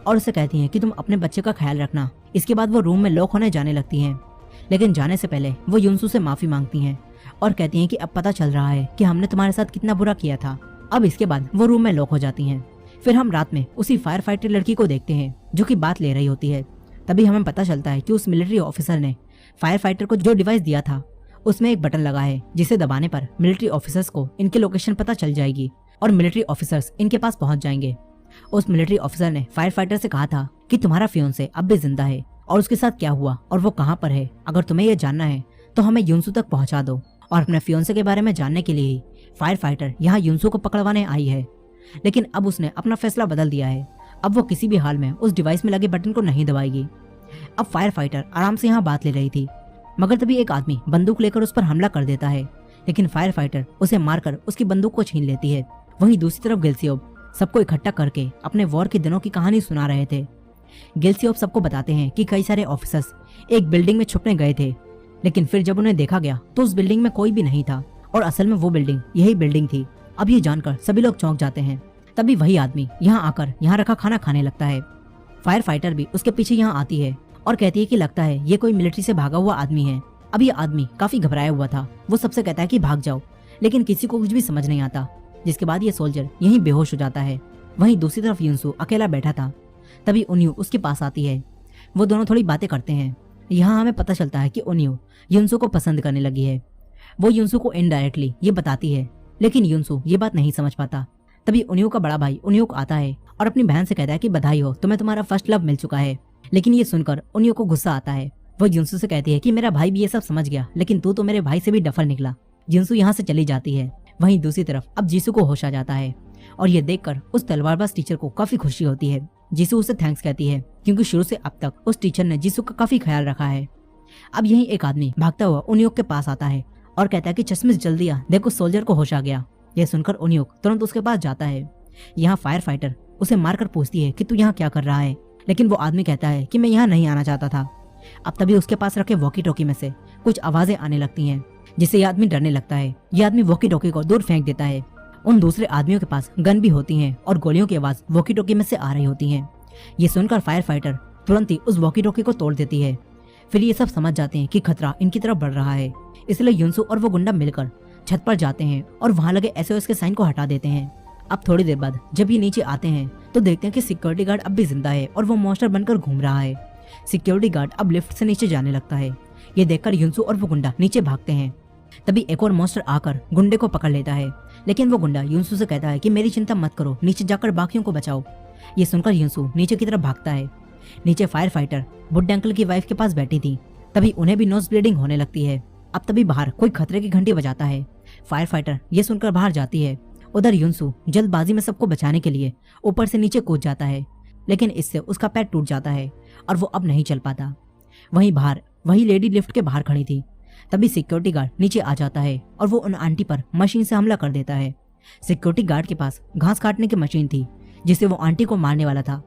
और उसे कहती हैं कि तुम अपने बच्चे का ख्याल रखना। इसके बाद वो रूम में लॉक होने जाने लगती हैं, लेकिन जाने से पहले वो युनसू से माफी मांगती हैं और कहती हैं कि अब पता चल रहा है कि हमने तुम्हारे साथ कितना बुरा किया था। अब इसके बाद वो रूम में लॉक हो जाती हैं। फिर हम रात में उसी फायर फाइटर लड़की को देखते हैं जो कि बात ले रही होती है। तभी हमें पता चलता है कि उस मिलिट्री ऑफिसर ने फायर फाइटर को जो डिवाइस दिया था उसमें एक बटन लगा है जिसे दबाने पर मिलिट्री ऑफिसर्स को इनके लोकेशन पता चल जाएगी और मिलिट्री ऑफिसर्स इनके पास पहुंच जाएंगे। उस मिलिट्री ऑफिसर ने फायर फाइटर से कहा था कि तुम्हारा फियोंसे अब भी जिंदा है और उसके साथ क्या हुआ और वो कहाँ पर है, अगर तुम्हें यह जानना है तो हमें युनसू तक पहुंचा दो। और अपने फियोंसे के बारे में जानने के लिए ही फायर फाइटर यहाँ युनसू को पकड़वाने आई है। लेकिन अब उसने अपना फैसला बदल दिया है। अब वो किसी भी हाल में उस डिवाइस में लगे बटन को नहीं दबाएगी। अब फायर फाइटर आराम से यहाँ बात ले रही थी, मगर तभी एक आदमी बंदूक लेकर उस पर हमला कर देता है, लेकिन फायर फाइटर उसे मारकर उसकी बंदूक को छीन लेती है। वहीं दूसरी तरफ गिल्सियोब सबको इकट्ठा करके अपने वॉर के दिनों की कहानी सुना रहे थे। गिल्सियोब सबको बताते हैं कि कई सारे ऑफिसर्स एक बिल्डिंग में छुपने गए थे, लेकिन फिर जब उन्हें देखा गया तो उस बिल्डिंग में कोई भी नहीं था और असल में वो बिल्डिंग यही बिल्डिंग थी। अब ये जानकर सभी लोग चौंक जाते हैं। तभी वही आदमी यहाँ आकर यहाँ रखा खाना खाने लगता है। फायर फाइटर भी उसके पीछे यहाँ आती है और कहती है कि लगता है ये कोई मिलिट्री से भागा हुआ आदमी है। अब ये आदमी काफी घबराया हुआ था। वो सबसे कहता है कि भाग जाओ, लेकिन किसी को कुछ भी समझ नहीं आता, जिसके बाद ये सोल्जर यहीं बेहोश हो जाता है। वहीं दूसरी तरफ युनसू अकेला बैठा था। तभी उन्यू उसके पास आती है। वो दोनों थोड़ी बातें करते हैं। यहाँ हमें पता चलता है कि उन्यू युनसू को पसंद करने लगी है। वो युनसू को इनडायरेक्टली ये बताती है, लेकिन युनसू ये बात नहीं समझ पाता। तभी उन्यू का बड़ा भाई उन्यूक आता है और अपनी बहन से कहता है कि बधाई हो, तुम्हें तुम्हारा फर्स्ट लव मिल चुका है। लेकिन ये सुनकर उन्यू को गुस्सा आता है। वो युनसू से कहती है कि मेरा भाई भी ये सब समझ गया, लेकिन तू तो मेरे भाई से भी डफर निकला। युनसू यहाँ से चली जाती है। वहीं दूसरी तरफ अब जीसू को होश आ जाता है और ये देखकर उस तलवारबाज टीचर को काफी खुशी होती है। जीसू उसे थैंक्स कहती है क्योंकि शुरू से अब तक उस टीचर ने जीसू का काफी ख्याल रखा है। अब यहीं एक आदमी भागता हुआ उन्यूक के पास आता है और कहता है कि चश्मिश जल्दी आ, देखो सोल्जर को होश आ गया। यह सुनकर उन्यूक तुरंत उसके पास जाता है। यहाँ फायर फाइटर उसे मारकर पूछती है कि तू यहाँ क्या कर रहा है, लेकिन वो आदमी कहता है कि मैं यहाँ नहीं आना चाहता था। अब तभी उसके पास रखे वॉकी टॉकी में से कुछ आवाजें आने लगती हैं, जिससे यह आदमी डरने लगता है। यह आदमी वॉकी टॉकी को दूर फेंक देता है। उन दूसरे आदमियों के पास गन भी होती हैं और गोलियों की आवाज वॉकी टॉकी में से आ रही होती हैं। ये सुनकर फायर फाइटर तुरंत ही उस वॉकी टॉकी को तोड़ देती है। फिर ये सब समझ जाते हैं कि खतरा इनकी तरफ बढ़ रहा है, इसलिए युनसू और वो गुंडा मिलकर छत पर जाते हैं और वहां लगे एसओएस के साइन को हटा देते हैं। अब थोड़ी देर बाद जब ये नीचे आते हैं तो देखते हैं कि सिक्योरिटी गार्ड अब भी जिंदा है और वो मॉन्स्टर बनकर घूम रहा है। सिक्योरिटी गार्ड अब लिफ्ट से नीचे जाने लगता है। ये देखकर युनसू और वो गुंडा नीचे भागते हैं। तभी एक और मॉन्स्टर आकर गुंडे को पकड़ लेता है, लेकिन वो गुंडा युनसू से कहता है कि मेरी चिंता मत करो, नीचे जाकर बाकियों को बचाओ। ये सुनकर युनसू नीचे की तरफ भागता है। नीचे फायर फाइटर बुड्ढे अंकल की वाइफ के पास बैठी थी। तभी उन्हें भी नोज ब्लीडिंग होने लगती है। अब तभी बाहर कोई खतरे की घंटी बजाता है। फायर फाइटर ये सुनकर बाहर जाती है। उधर युनसू जल्दबाजी में सबको बचाने के लिए ऊपर से नीचे कूद जाता है, लेकिन इससे उसका पैर टूट जाता है और वो अब नहीं चल पाता। वहीं बाहर वही लेडी लिफ्ट के बाहर खड़ी थी। तभी सिक्योरिटी गार्ड नीचे आ जाता है और वो उन आंटी पर मशीन से हमला कर देता है। सिक्योरिटी गार्ड के पास घास काटने की मशीन थी जिससे वो आंटी को मारने वाला था,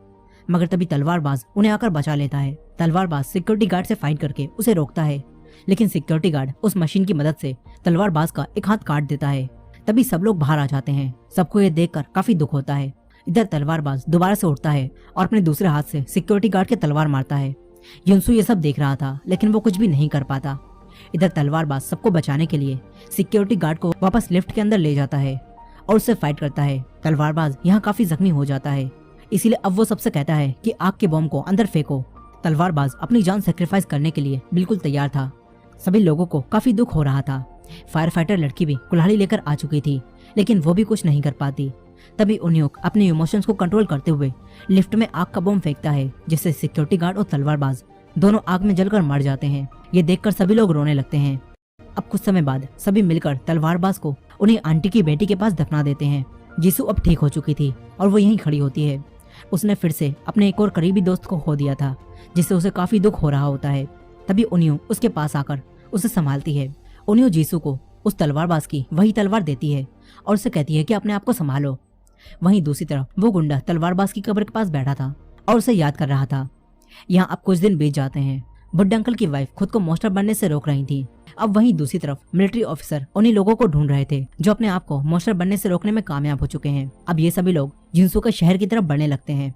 मगर तभी तलवारबाज उन्हें आकर बचा लेता है। तलवारबाज सिक्योरिटी गार्ड से फाइट करके उसे रोकता है, लेकिन सिक्योरिटी गार्ड उस मशीन की मदद से तलवारबाज का एक हाथ काट देता है। तभी सब लोग बाहर आ जाते हैं। सबको ये देखकर काफी दुख होता है। इधर तलवारबाज दोबारा से उठता है और अपने दूसरे हाथ से सिक्योरिटी गार्ड के तलवार मारता है। युनसू ये सब देख रहा था, लेकिन वो कुछ भी नहीं कर पाता। इधर तलवारबाज सबको बचाने के लिए सिक्योरिटी गार्ड को वापस लिफ्ट के अंदर ले जाता है और उससे फाइट करता है। तलवारबाज यहाँ काफी जख्मी हो जाता है, इसीलिए अब वो सबसे कहता है कि आग के बॉम्ब को अंदर फेंको। तलवारबाज अपनी जान सेक्रीफाइस करने के लिए बिल्कुल तैयार था। सभी लोगों को काफी दुख हो रहा था। फायर फाइटर लड़की भी कुल्हाड़ी लेकर आ चुकी थी, लेकिन वो भी कुछ नहीं कर पाती। तभी उन्योक अपने इमोशंस को कंट्रोल करते हुए लिफ्ट में आग का बॉम्ब फेंकता है, जिससे सिक्योरिटी गार्ड और तलवारबाज दोनों आग में जलकर मर जाते हैं। ये देखकर सभी लोग रोने लगते हैं। अब कुछ समय बाद सभी मिलकर तलवारबाज को उन्हें आंटी की बेटी के पास दफना देते हैं। जीसू अब ठीक हो चुकी थी और वो यहीं खड़ी होती है। उसने फिर से अपने एक और करीबी दोस्त को खो दिया था, जिससे उसे काफी दुख हो रहा होता है। तभी उनियो उसके पास आकर उसे संभालती है। उनियो जीसू को उस तलवारबाज की वही तलवार देती है और उसे कहती है कि अपने आप को संभालो। वहीं दूसरी तरफ वो गुंडा तलवारबाज की कब्र के पास बैठा था और उसे याद कर रहा था। यहाँ अब कुछ दिन बीत जाते हैं। बुड्ढे अंकल की वाइफ खुद को मॉन्स्टर बनने से रोक रही थी। अब वहीं दूसरी तरफ मिलिट्री ऑफिसर उन्हीं लोगों को ढूंढ रहे थे जो अपने आप को मॉन्स्टर बनने से रोकने में कामयाब हो चुके हैं। अब ये सभी लोग जिनसू के शहर की तरफ बढ़ने लगते हैं।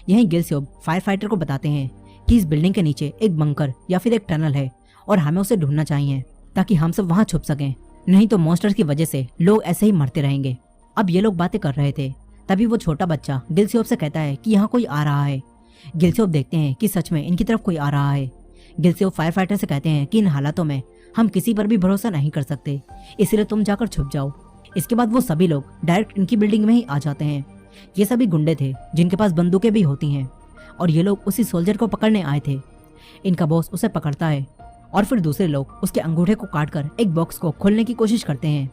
यहीं गिलस्योब फायर फाइटर को बताते हैं कि इस बिल्डिंग के नीचे एक बंकर या फिर एक टनल है और हमें उसे ढूंढना चाहिए ताकि हम सब वहां छुप सकें, नहीं तो मॉन्स्टर्स की वजह से लोग ऐसे ही मरते रहेंगे। अब ये लोग बातें कर रहे थे, तभी वो छोटा बच्चा गिलस्योब से कहता है कि यहाँ कोई आ रहा है। गिलस्योब देखते हैं कि सच में इनकी तरफ कोई आ रहा है। गिलस्योब फायर फाइटर से कहते हैं कि इन हालातों में हम किसी पर भी भरोसा नहीं कर सकते, इसलिए तुम जाकर छुप जाओ। इसके बाद वो सभी लोग डायरेक्ट इनकी बिल्डिंग में ही आ जाते हैं। ये सभी गुंडे थे जिनके पास बंदूकें भी होती हैं और ये लोग उसी सोल्जर को पकड़ने आए थे। इनका बॉस उसे पकड़ता है और फिर दूसरे लोग उसके अंगूठे को काटकर एक बॉक्स को खोलने की कोशिश करते हैं,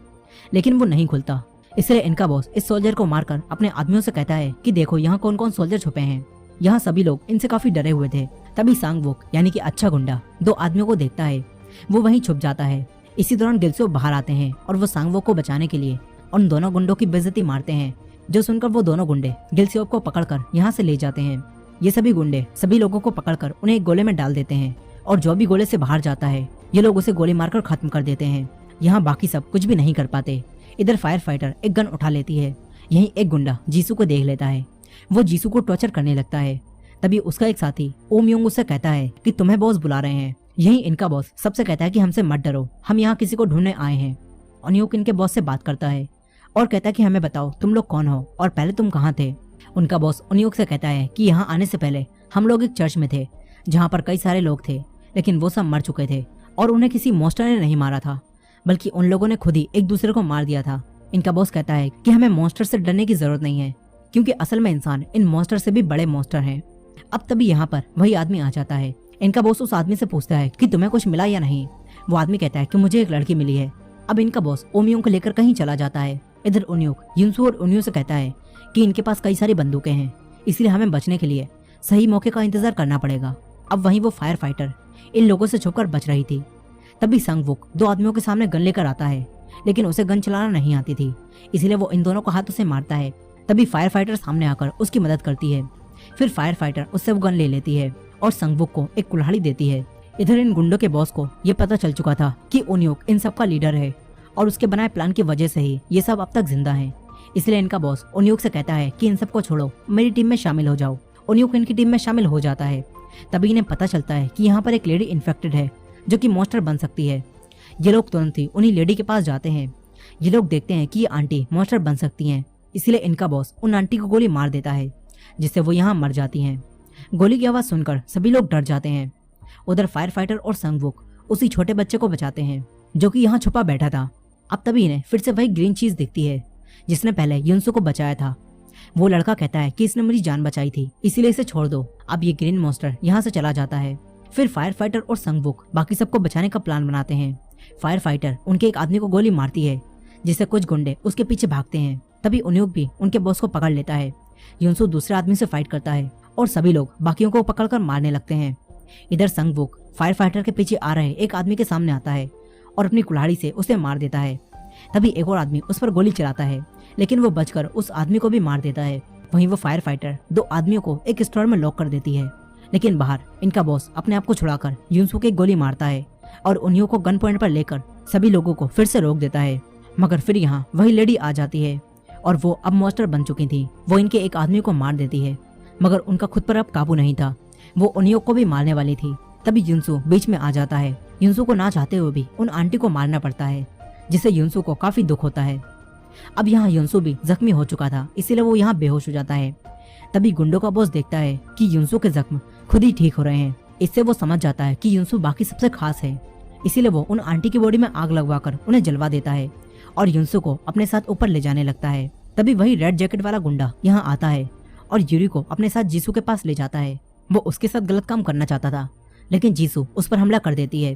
लेकिन वो नहीं खुलता। इसलिए इनका बॉस इस सोल्जर को मारकर अपने आदमियों से कहता है कि देखो यहाँ कौन कौन सोल्जर छुपे हैं। यहाँ सभी लोग इनसे काफी डरे हुए थे। तभी सांगवोक यानी कि अच्छा गुंडा दो आदमियों को देखता है, वो वहीं छुप जाता है। इसी दौरान गिलस्योब बाहर आते हैं और वो सांगवोक को बचाने के लिए उन दोनों गुंडों की बेइज्जती मारते हैं, जो सुनकर वो दोनों गुंडे गिलस्योब को पकड़कर यहाँ से ले जाते हैं। ये सभी गुंडे सभी लोगों को पकड़कर उन्हें एक गोले में डाल देते हैं और जो भी गोले से बाहर जाता है ये लोग उसे गोली मारकर खत्म कर देते हैं। यहाँ बाकी सब कुछ भी नहीं कर पाते। इधर फायर फाइटर एक गन उठा लेती है। यहीं एक गुंडा जीसू को देख लेता है। वो जीसू को टॉर्चर करने लगता है। तभी उसका एक साथी ओम योंग उससे कहता है कि तुम्हें बॉस बुला रहे हैं। यहीं इनका बॉस सबसे कहता है कि हमसे मत डरो, हम यहाँ किसी को ढूंढने आए हैं। ओनियोक इनके बॉस से बात करता है और कहता है कि हमें बताओ तुम लोग कौन हो और पहले तुम कहाँ थे। उनका बॉस ओनियोक से कहता है कि यहाँ आने से पहले हम लोग एक चर्च में थे जहाँ पर कई सारे लोग थे, लेकिन वो सब मर चुके थे और उन्हें किसी मॉन्स्टर ने नहीं मारा था, बल्कि उन लोगों ने खुद ही एक दूसरे को मार दिया था। इनका बॉस कहता है कि हमें मॉन्स्टर से डरने की जरूरत नहीं है, क्योंकि असल में इंसान इन मॉन्स्टर से भी बड़े मॉन्स्टर हैं। अब तभी यहाँ पर वही आदमी आ जाता है। इनका बॉस उस आदमी से पूछता है कि तुम्हें कुछ मिला या नहीं। वो आदमी कहता है कि मुझे एक लड़की मिली है। अब इनका बॉस ओमियों को लेकर कहीं चला जाता है। इधर उन्योक युनसू और उन्यो से कहता है कि इनके पास कई सारी बंदूकें हैं, इसलिए हमें बचने के लिए सही मौके का इंतजार करना पड़ेगा। अब वहीं वो फायर फाइटर इन लोगों से छुपकर बच रही थी। तभी संगवुक दो आदमियों के सामने गन लेकर आता है, लेकिन उसे गन चलाना नहीं आती थी, इसलिए वो इन दोनों को हाथों से मारता है। तभी फायर फाइटर सामने आकर उसकी मदद करती है। फिर फायर फाइटर उससे वो गन ले लेती है और संगवुक को एक कुल्हाड़ी देती है। इधर इन गुंडों के बॉस को ये पता चल चुका था कि उन्योक इन सब का लीडर है और उसके बनाए प्लान की वजह से ही ये सब अब तक जिंदा हैं। इसलिए इनका बॉस उन्योक से कहता है कि इन सबको छोड़ो, मेरी टीम में शामिल हो जाओ। उन्योक इनकी टीम में शामिल हो जाता है। तभी इन्हें पता चलता है कि यहाँ पर एक लेडी इन्फेक्टेड है जो कि मॉन्स्टर बन सकती है। ये लोग तुरंत ही उन्हीं लेडी के पास जाते हैं। ये लोग देखते हैं कि ये आंटी मॉन्स्टर बन सकती हैं, इसलिए इनका बॉस उन आंटी को गोली मार देता है, जिससे वो यहाँ मर जाती हैं। गोली की आवाज सुनकर सभी लोग डर जाते हैं। उधर फायर फाइटर और संगवुक उसी छोटे बच्चे को बचाते हैं जो कि यहाँ छुपा बैठा था। अब तभी इन्हें फिर से वही ग्रीन चीज दिखती है जिसने पहले युनसू को बचाया था। वो लड़का कहता है कि इसने मेरी जान बचाई थी, इसीलिए इसे छोड़ दो। अब ये ग्रीन मॉन्स्टर यहाँ से चला जाता है। फिर फायर फाइटर और संगवुक बाकी सबको बचाने का प्लान बनाते हैं। फायर फाइटर उनके एक आदमी को गोली मारती है, जिससे कुछ गुंडे उसके पीछे भागते हैं। तभी उन्योक भी उनके बॉस को पकड़ लेता है। युनसू दूसरे आदमी से फाइट करता है और सभी लोग बाकियों को पकड़कर मारने लगते हैं। इधर संगवुक फायर फाइटर के पीछे आ रहे एक आदमी के सामने आता है और अपनी कुल्हाड़ी से उसे मार देता है। तभी एक और आदमी उस पर गोली चलाता है, लेकिन वो बचकर उस आदमी को भी मार देता है। वहीं वो फायर फाइटर दो आदमियों को एक स्टोर में लॉक कर देती है, लेकिन बाहर इनका बॉस अपने आप को छुड़ाकर युनसू के गोली मारता है और उन्हीं को गन पॉइंट पर लेकर सभी लोगों को फिर से रोक देता है। मगर फिर यहाँ वही लेडी आ जाती है और वो अब मॉन्स्टर बन चुकी थी। वो इनके एक आदमी को मार देती है, मगर उनका खुद पर अब काबू नहीं था। वो उन्योक को भी मारने वाली थी। तभी युनसू बीच में आ जाता है। युनसू को ना चाहते हुए भी उन आंटी को मारना पड़ता है, जिससे युनसू को काफी दुख होता है। अब यहाँ युनसू भी जख्मी हो चुका था, इसीलिए वो यहाँ बेहोश हो जाता है। तभी गुंडों का बॉस देखता है कि युनसू के जख्म खुद ही ठीक हो रहे हैं। इससे वो समझ जाता है कि युनसू बाकी सबसे खास है, इसीलिए वो उन आंटी की बॉडी में आग लगवाकर उन्हें जलवा देता है और युनसू को अपने साथ ऊपर ले जाने लगता है। तभी वही रेड जैकेट वाला गुंडा यहाँ आता है और यूरी को अपने साथ जीसू के पास ले जाता है। वो उसके साथ गलत काम करना चाहता था, लेकिन जीसू उस पर हमला कर देती है।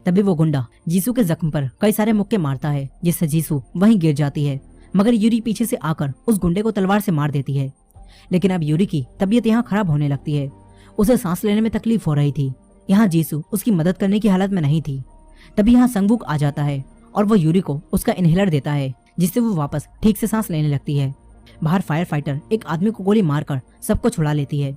तभी वो गुंडा जीसू के जख्म पर कई सारे मुक्के मारता है, जिससे जीसू वहीं गिर जाती है। मगर यूरी पीछे से आकर उस गुंडे को तलवार से मार देती है। लेकिन अब यूरी की तबीयत यहाँ खराब होने लगती है। उसे सांस लेने में तकलीफ हो रही थी। यहाँ जीसू उसकी मदद करने की हालत में नहीं थी। तभी यहाँ संगवुक आ जाता है और वो यूरी को उसका इनहेलर देता है, जिससे वो वापस ठीक से सांस लेने लगती है। बाहर फायर फाइटर एक आदमी को गोली मारकर सबको छुड़ा लेती है।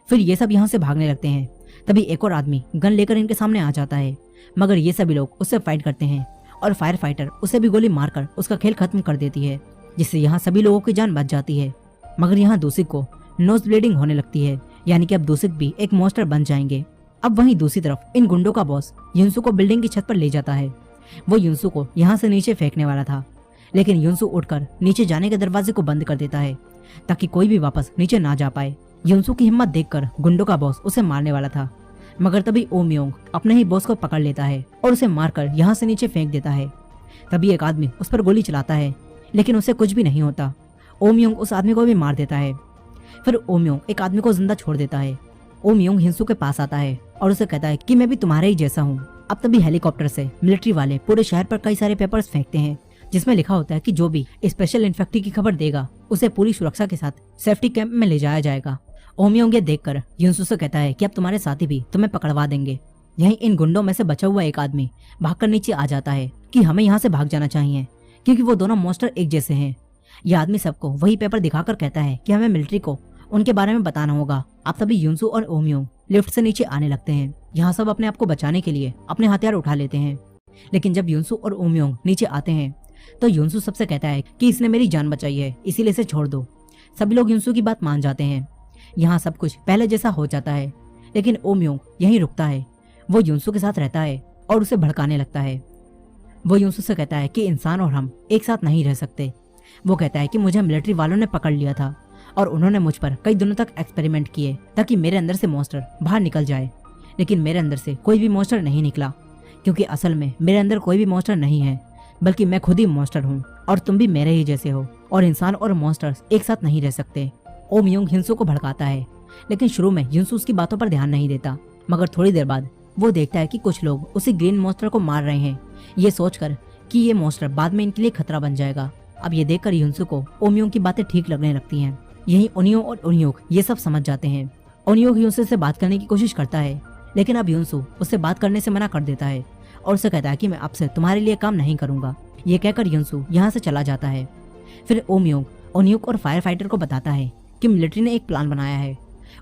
फिर ये सब यहाँ से भागने लगते हैं। तभी एक और आदमी गन लेकर इनके सामने आ जाता है, मगर ये सभी लोग उससे फाइट करते हैं और फायर फाइटर उसे भी गोली मारकर उसका खेल खत्म कर देती है, जिससे यहाँ सभी लोगों की जान बच जाती है। मगर यहाँ दूसिक को नोज ब्लीडिंग होने लगती है, यानी कि अब दूसिक भी एक मॉन्स्टर बन जाएंगे। अब वहीं दूसरी तरफ इन गुंडों का बॉस युनसू को बिल्डिंग की छत पर ले जाता है। वो युनसू को यहाँ से नीचे फेंकने वाला था, लेकिन युनसू उठकर नीचे जाने के दरवाजे को बंद कर देता है ताकि कोई भी वापस नीचे ना जा पाए। युनसू की हिम्मत देखकर गुंडों का बॉस उसे मारने वाला था, मगर तभी ओम योंग अपने ही बॉस को पकड़ लेता है और उसे मारकर यहाँ से नीचे फेंक देता है। तभी एक आदमी उस पर गोली चलाता है, लेकिन उसे कुछ भी नहीं होता। ओम योंग उस आदमी को भी मार देता है। फिर ओम योंग एक आदमी को जिंदा छोड़ देता है। ओम योंग हिंसू के पास आता है और उसे कहता है कि मैं भी तुम्हारे ही जैसा हूँ। अब तभी हेलीकॉप्टर से मिलिट्री वाले पूरे शहर पर कई सारे पेपर्स फेंकते हैं, जिसमें लिखा होता है कि जो भी स्पेशल इन्फेक्टी की खबर देगा उसे पूरी सुरक्षा के साथ सेफ्टी कैंप में ले जाया जाएगा। ओम योंग ये देखकर युनसू से कहता है कि अब तुम्हारे साथी भी तुम्हें पकड़वा देंगे। यहीं इन गुंडों में से बचा हुआ एक आदमी भागकर नीचे आ जाता है कि हमें यहाँ से भाग जाना चाहिए, क्योंकि वो दोनों मॉन्स्टर एक जैसे हैं। यह आदमी सबको वही पेपर दिखाकर कहता है कि हमें मिलिट्री को उनके बारे में बताना होगा। अब तभी युनसू और ओम योंग लिफ्ट से नीचे आने लगते हैं। यहाँ सब अपने आप को बचाने के लिए अपने हथियार उठा लेते हैं। लेकिन जब युनसू और ओम योंग नीचे आते हैं तो युनसू सबसे कहता है कि इसने मेरी जान बचाई है, इसीलिए इसे छोड़ दो। सभी लोग युनसू की बात मान जाते हैं। यहाँ सब कुछ पहले जैसा हो जाता है, लेकिन ओम योंग यहीं रुकता है। वो युनसू के साथ रहता है और उसे भड़काने लगता है। वो युनसू से कहता है कि इंसान और हम एक साथ नहीं रह सकते। वो कहता है कि मुझे मिलिट्री वालों ने पकड़ लिया था और उन्होंने मुझ पर कई दिनों तक एक्सपेरिमेंट किए ताकि मेरे अंदर से मॉन्स्टर बाहर निकल जाए, लेकिन मेरे अंदर से कोई भी मॉन्स्टर नहीं निकला, क्योंकि असल में मेरे अंदर कोई भी मॉन्स्टर नहीं है, बल्कि मैं खुद ही मॉन्स्टर हूँ और तुम भी मेरे ही जैसे हो, और इंसान और मॉन्स्टर्स एक साथ नहीं रह सकते। ओम योंग हिंसू को भड़काता है, लेकिन शुरू में युनसू उसकी बातों पर ध्यान नहीं देता, मगर थोड़ी देर बाद वो देखता है कि कुछ लोग उसी ग्रीन मॉन्स्टर को मार रहे हैं, ये सोचकर कि ये मॉन्स्टर बाद में इनके लिए खतरा बन जाएगा। अब ये देखकर युनसू को ओम योंग की बातें ठीक लगने लगती हैं। यही ओनियो और ओनियोक ये सब समझ जाते हैं। ओनियोक युनसू से बात करने की कोशिश करता है, लेकिन अब युनसू उससे बात करने से मना कर देता है और उसे कहता है कि मैं आपसे तुम्हारे लिए काम नहीं करूंगा। ये कहकर युनसू यहाँ से चला जाता है। फिर ओम योंग ओनियोक और फायर फाइटर को बताता है कि मिलिट्री ने एक प्लान बनाया है।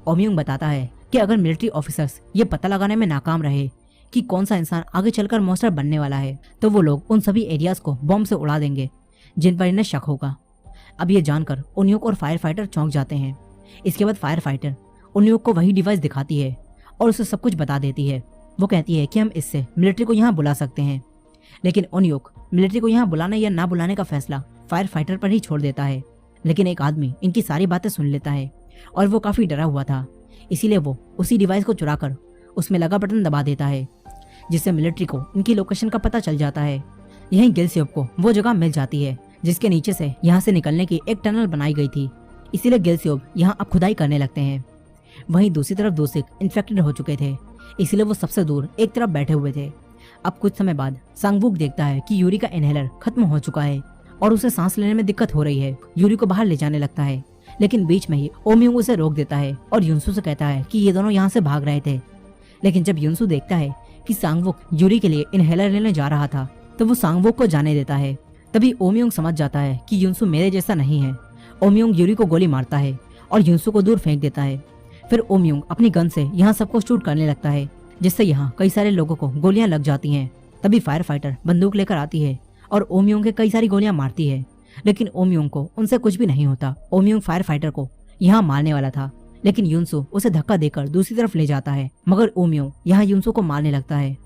ओम योंग बताता है कि अगर मिलिट्री ऑफिसर्स ये पता लगाने में नाकाम रहे कि कौन सा इंसान आगे चलकर मॉन्स्टर बनने वाला है, तो वो लोग उन सभी एरियाज को बॉम्ब से उड़ा देंगे जिन पर इन्हें शक होगा। अब ये जानकर ओनियोक और फायर फाइटर चौंक जाते हैं। इसके बाद फायर फाइटर ओनियोक को वही डिवाइस दिखाती है और उसे सब कुछ बता देती है। वो कहती है कि हम इससे मिलिट्री को यहाँ बुला सकते हैं, लेकिन ओनियोक मिलिट्री को यहाँ बुलाने या ना बुलाने का फैसला फायर फाइटर पर ही छोड़ देता है। लेकिन एक आदमी इनकी सारी बातें सुन लेता है और वो काफी डरा हुआ था, इसीलिए वो उसी डिवाइस को चुराकर उसमें लगा बटन दबा देता है, जिससे मिलिट्री को इनकी लोकेशन का पता चल जाता है। यहीं गिलस्योब को वो जगह मिल जाती है जिसके नीचे से यहाँ से निकलने की एक टनल बनाई गई थी, इसीलिए गिलस्योब यहाँ अब खुदाई करने लगते हैं। वहीं दूसरी तरफ दूसिक इन्फेक्टेड हो चुके थे, इसलिए वो सबसे दूर एक तरफ बैठे हुए थे। अब कुछ समय बाद सांगवुक देखता है कि यूरी का इनहेलर खत्म हो चुका है और उसे सांस लेने में दिक्कत हो रही है। यूरी को बाहर ले जाने लगता है, लेकिन बीच में ही ओम योंग उसे रोक देता है और युनसू से कहता है कि ये दोनों यहाँ से भाग रहे थे। लेकिन जब युनसू देखता है कि सांगवुक यूरी के लिए इनहेलर लेने जा रहा था, तो वो सांगवुक को जाने देता है। तभी ओम योंग समझ जाता है कि युनसू मेरे जैसा नहीं है। ओम योंग यूरी को गोली मारता है और युनसू को दूर फेंक देता है। फिर ओम योंग अपनी गन से यहाँ सबको शूट करने लगता है, जिससे यहाँ कई सारे लोगों को गोलियां लग जाती हैं। तभी फायर फाइटर बंदूक लेकर आती है और ओम योंग के कई सारी गोलियां मारती है, लेकिन ओम योंग को उनसे कुछ भी नहीं होता। ओम योंग फायर फाइटर को यहाँ मारने वाला था, लेकिन युनसू उसे धक्का देकर दूसरी तरफ ले जाता है, मगर ओम योंग यहाँ युनसू को मारने लगता है।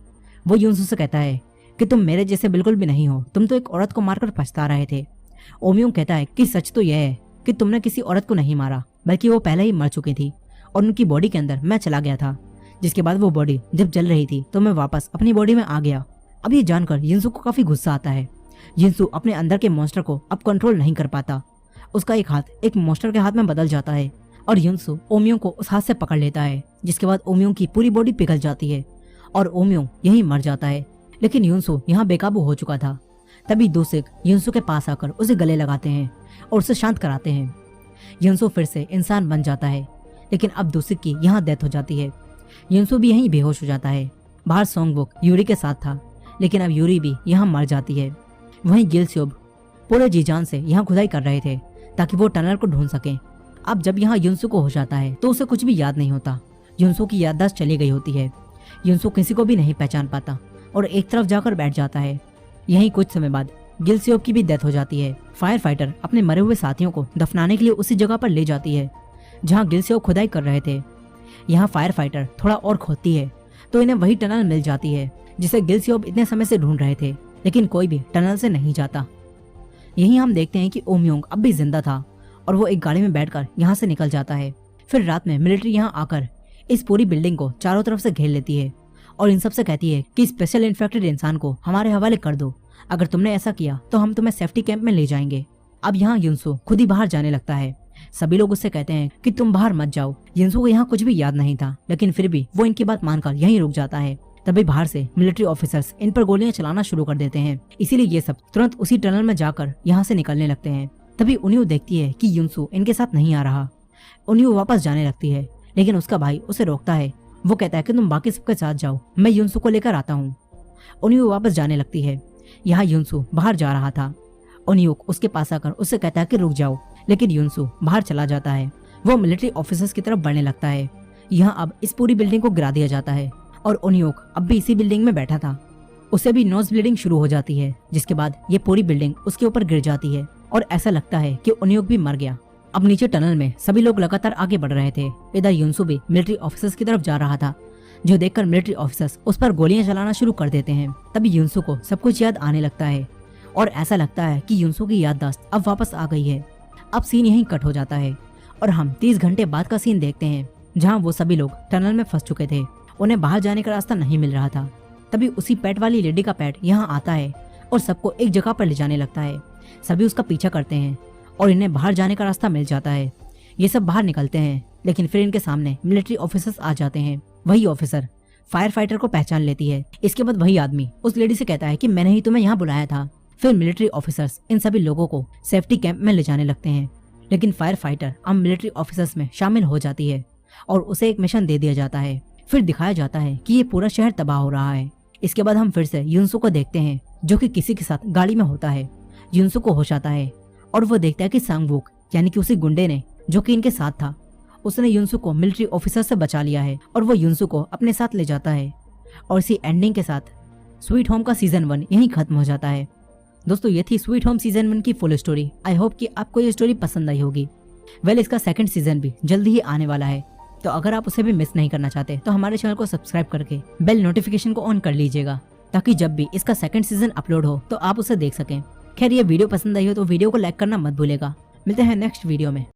वो युनसू से कहता है कि तुम मेरे जैसे बिल्कुल भी नहीं हो, तुम तो एक औरत को मारकर पछता रहे थे। ओम योंग कहता है कि सच तो यह है कि तुमने किसी औरत को नहीं मारा, बल्कि वो पहले ही मर चुकी थी और उनकी बॉडी के अंदर मैं चला गया था, जिसके बाद वो बॉडी जब जल रही थी तो मैं वापस अपनी बॉडी में आ गया। अब ये जानकर युनसू को काफी गुस्सा आता है। युनसू अपने अंदर के मॉन्स्टर को अब कंट्रोल नहीं कर पाता। उसका एक हाथ एक मॉन्स्टर के हाथ में बदल जाता है और युनसू ओम योंग को उस हाथ से पकड़ लेता है, जिसके बाद ओम योंग की पूरी बॉडी पिघल जाती है और ओम्योंग यहीं मर जाता है। लेकिन युनसो यहाँ बेकाबू हो चुका था। तभी दूसिक युनसो के पास आकर उसे गले लगाते हैं और उसे शांत कराते हैं। युनसो फिर से इंसान बन जाता है, लेकिन अब दूसिक की यहाँ डेथ हो जाती है। युनसो भी यहीं बेहोश हो जाता है। बाहर सोंगबुक यूरी के साथ था, लेकिन अब यूरी भी यहाँ मर जाती है। वहीं गिलस्योब पूरे जी जान से यहाँ खुदाई कर रहे थे ताकि वो टनल को ढूंढ सकें। अब जब यहाँ युनसो को हो जाता है तो उसे कुछ भी याद नहीं होता। युनसो की याददाश्त चली गई होती है। युनसो किसी को भी नहीं पहचान पाता और एक तरफ जाकर बैठ जाता है। यहीं कुछ समय बाद गिलस्योब की भी डेथ हो जाती है। फायर फाइटर अपने मरे हुए साथियों को दफनाने के लिए उसी जगह पर ले जाती है जहाँ गिलस्योब खुदाई कर रहे थे। यहाँ फायर फाइटर थोड़ा और खोदती है तो इन्हें वही टनल मिल जाती है जिसे गिलस्योब इतने समय से ढूंढ रहे थे, लेकिन कोई भी टनल से नहीं जाता। यहीं हम देखते हैं कि ओम्योंग अब भी जिंदा था और वो एक गाड़ी में बैठकर यहाँ से निकल जाता है। फिर रात में मिलिट्री यहाँ आकर इस पूरी बिल्डिंग को चारों तरफ से घेर लेती है और इन सबसे कहती है कि स्पेशल इन्फेक्टेड इंसान को हमारे हवाले कर दो। अगर तुमने ऐसा किया तो हम तुम्हें सेफ्टी कैंप में ले जाएंगे। अब यहाँ युनसो खुद ही बाहर जाने लगता है। सभी लोग उससे कहते हैं कि तुम बाहर मत जाओ। युनसो को यहाँ कुछ भी याद नहीं था, लेकिन फिर भी वो इनकी बात मानकर यहीं रुक जाता है। तभी बाहर से मिलिट्री ऑफिसर्स इन पर गोलियां चलाना शुरू कर देते हैं, इसीलिए ये सब तुरंत उसी टनल में जाकर यहाँ से निकलने लगते हैं। तभी उन्हें देखती है कि युनसो इनके साथ नहीं आ रहा। उन्हें वापस जाने लगती है, लेकिन उसका भाई उसे रोकता है। वो कहता है कि तुम बाकी सबके साथ जाओ, मैं युनसो को लेकर आता हूँ। उन्हें वापस जाने लगती है। यहाँ युनसो बाहर जा रहा था। उन्हें उसके पास आकर उससे कहता है कि रुक जाओ, लेकिन युनसो बाहर चला जाता है। वो मिलिट्री ऑफिसर्स की तरफ बढ़ने लगता है। यहाँ अब इस पूरी बिल्डिंग को गिरा दिया जाता है और उन्योक अब भी इसी बिल्डिंग में बैठा था। उसे भी नोज ब्लीडिंग शुरू हो जाती है, जिसके बाद ये पूरी बिल्डिंग उसके ऊपर गिर जाती है और ऐसा लगता है कि उन्योक भी मर गया। अब नीचे टनल में सभी लोग लगातार आगे बढ़ रहे थे। इधर युनसो भी मिलिट्री ऑफिसर्स की तरफ जा रहा था, जो देखकर मिलिट्री ऑफिसर्स उस पर गोलियां चलाना शुरू कर देते हैं। तभी युनसो को सब कुछ याद आने लगता है और ऐसा लगता है कि युनसो की याददाश्त अब वापस आ गई है। अब सीन यहीं कट हो जाता है और हम 30 घंटे बाद का सीन देखते हैं, जहाँ वो सभी लोग टनल में फंस चुके थे। उन्हें बाहर जाने का रास्ता नहीं मिल रहा था। तभी उसी पेट वाली लेडी का पेट यहाँ आता है और सबको एक जगह पर ले जाने लगता है। सभी उसका पीछा करते हैं और इन्हें बाहर जाने का रास्ता मिल जाता है। ये सब बाहर निकलते हैं, लेकिन फिर इनके सामने मिलिट्री ऑफिसर्स आ जाते हैं। वही ऑफिसर फायर फाइटर को पहचान लेती है। इसके बाद वही आदमी उस लेडी से कहता है कि मैंने ही तुम्हें यहाँ बुलाया था। फिर मिलिट्री ऑफिसर्स इन सभी लोगों को सेफ्टी कैंप में ले जाने लगते हैं, लेकिन फायर फाइटर अब मिलिट्री ऑफिसर्स में शामिल हो जाती है और उसे एक मिशन दे दिया जाता है। फिर दिखाया जाता है कि ये पूरा शहर तबाह हो रहा है। इसके बाद हम फिर से युनसो को देखते हैं, जो कि किसी के साथ गाड़ी में होता है। युनसो को होश आता है और वो देखता है कि सांगवुक यानी कि उसी गुंडे ने जो कि इनके साथ था, उसने युनसो को मिलिट्री ऑफिसर से बचा लिया है और वो युनसो को अपने साथ ले जाता है। और इसी एंडिंग के साथ स्वीट होम का सीजन 1 यहीं खत्म हो जाता है। दोस्तों, ये थी स्वीट होम सीजन 1 की फुल स्टोरी। आई होप कि आपको ये स्टोरी पसंद आई होगी। इसका सेकंड सीजन भी जल्दी ही आने वाला है, तो अगर आप उसे भी मिस नहीं करना चाहते तो हमारे चैनल को सब्सक्राइब करके बेल नोटिफिकेशन को ऑन कर लीजिएगा, ताकि जब भी इसका सेकंड सीजन अपलोड हो तो आप उसे देख सकें। खैर, ये वीडियो पसंद आई हो तो वीडियो को लाइक करना मत भूलेगा। मिलते हैं नेक्स्ट वीडियो में।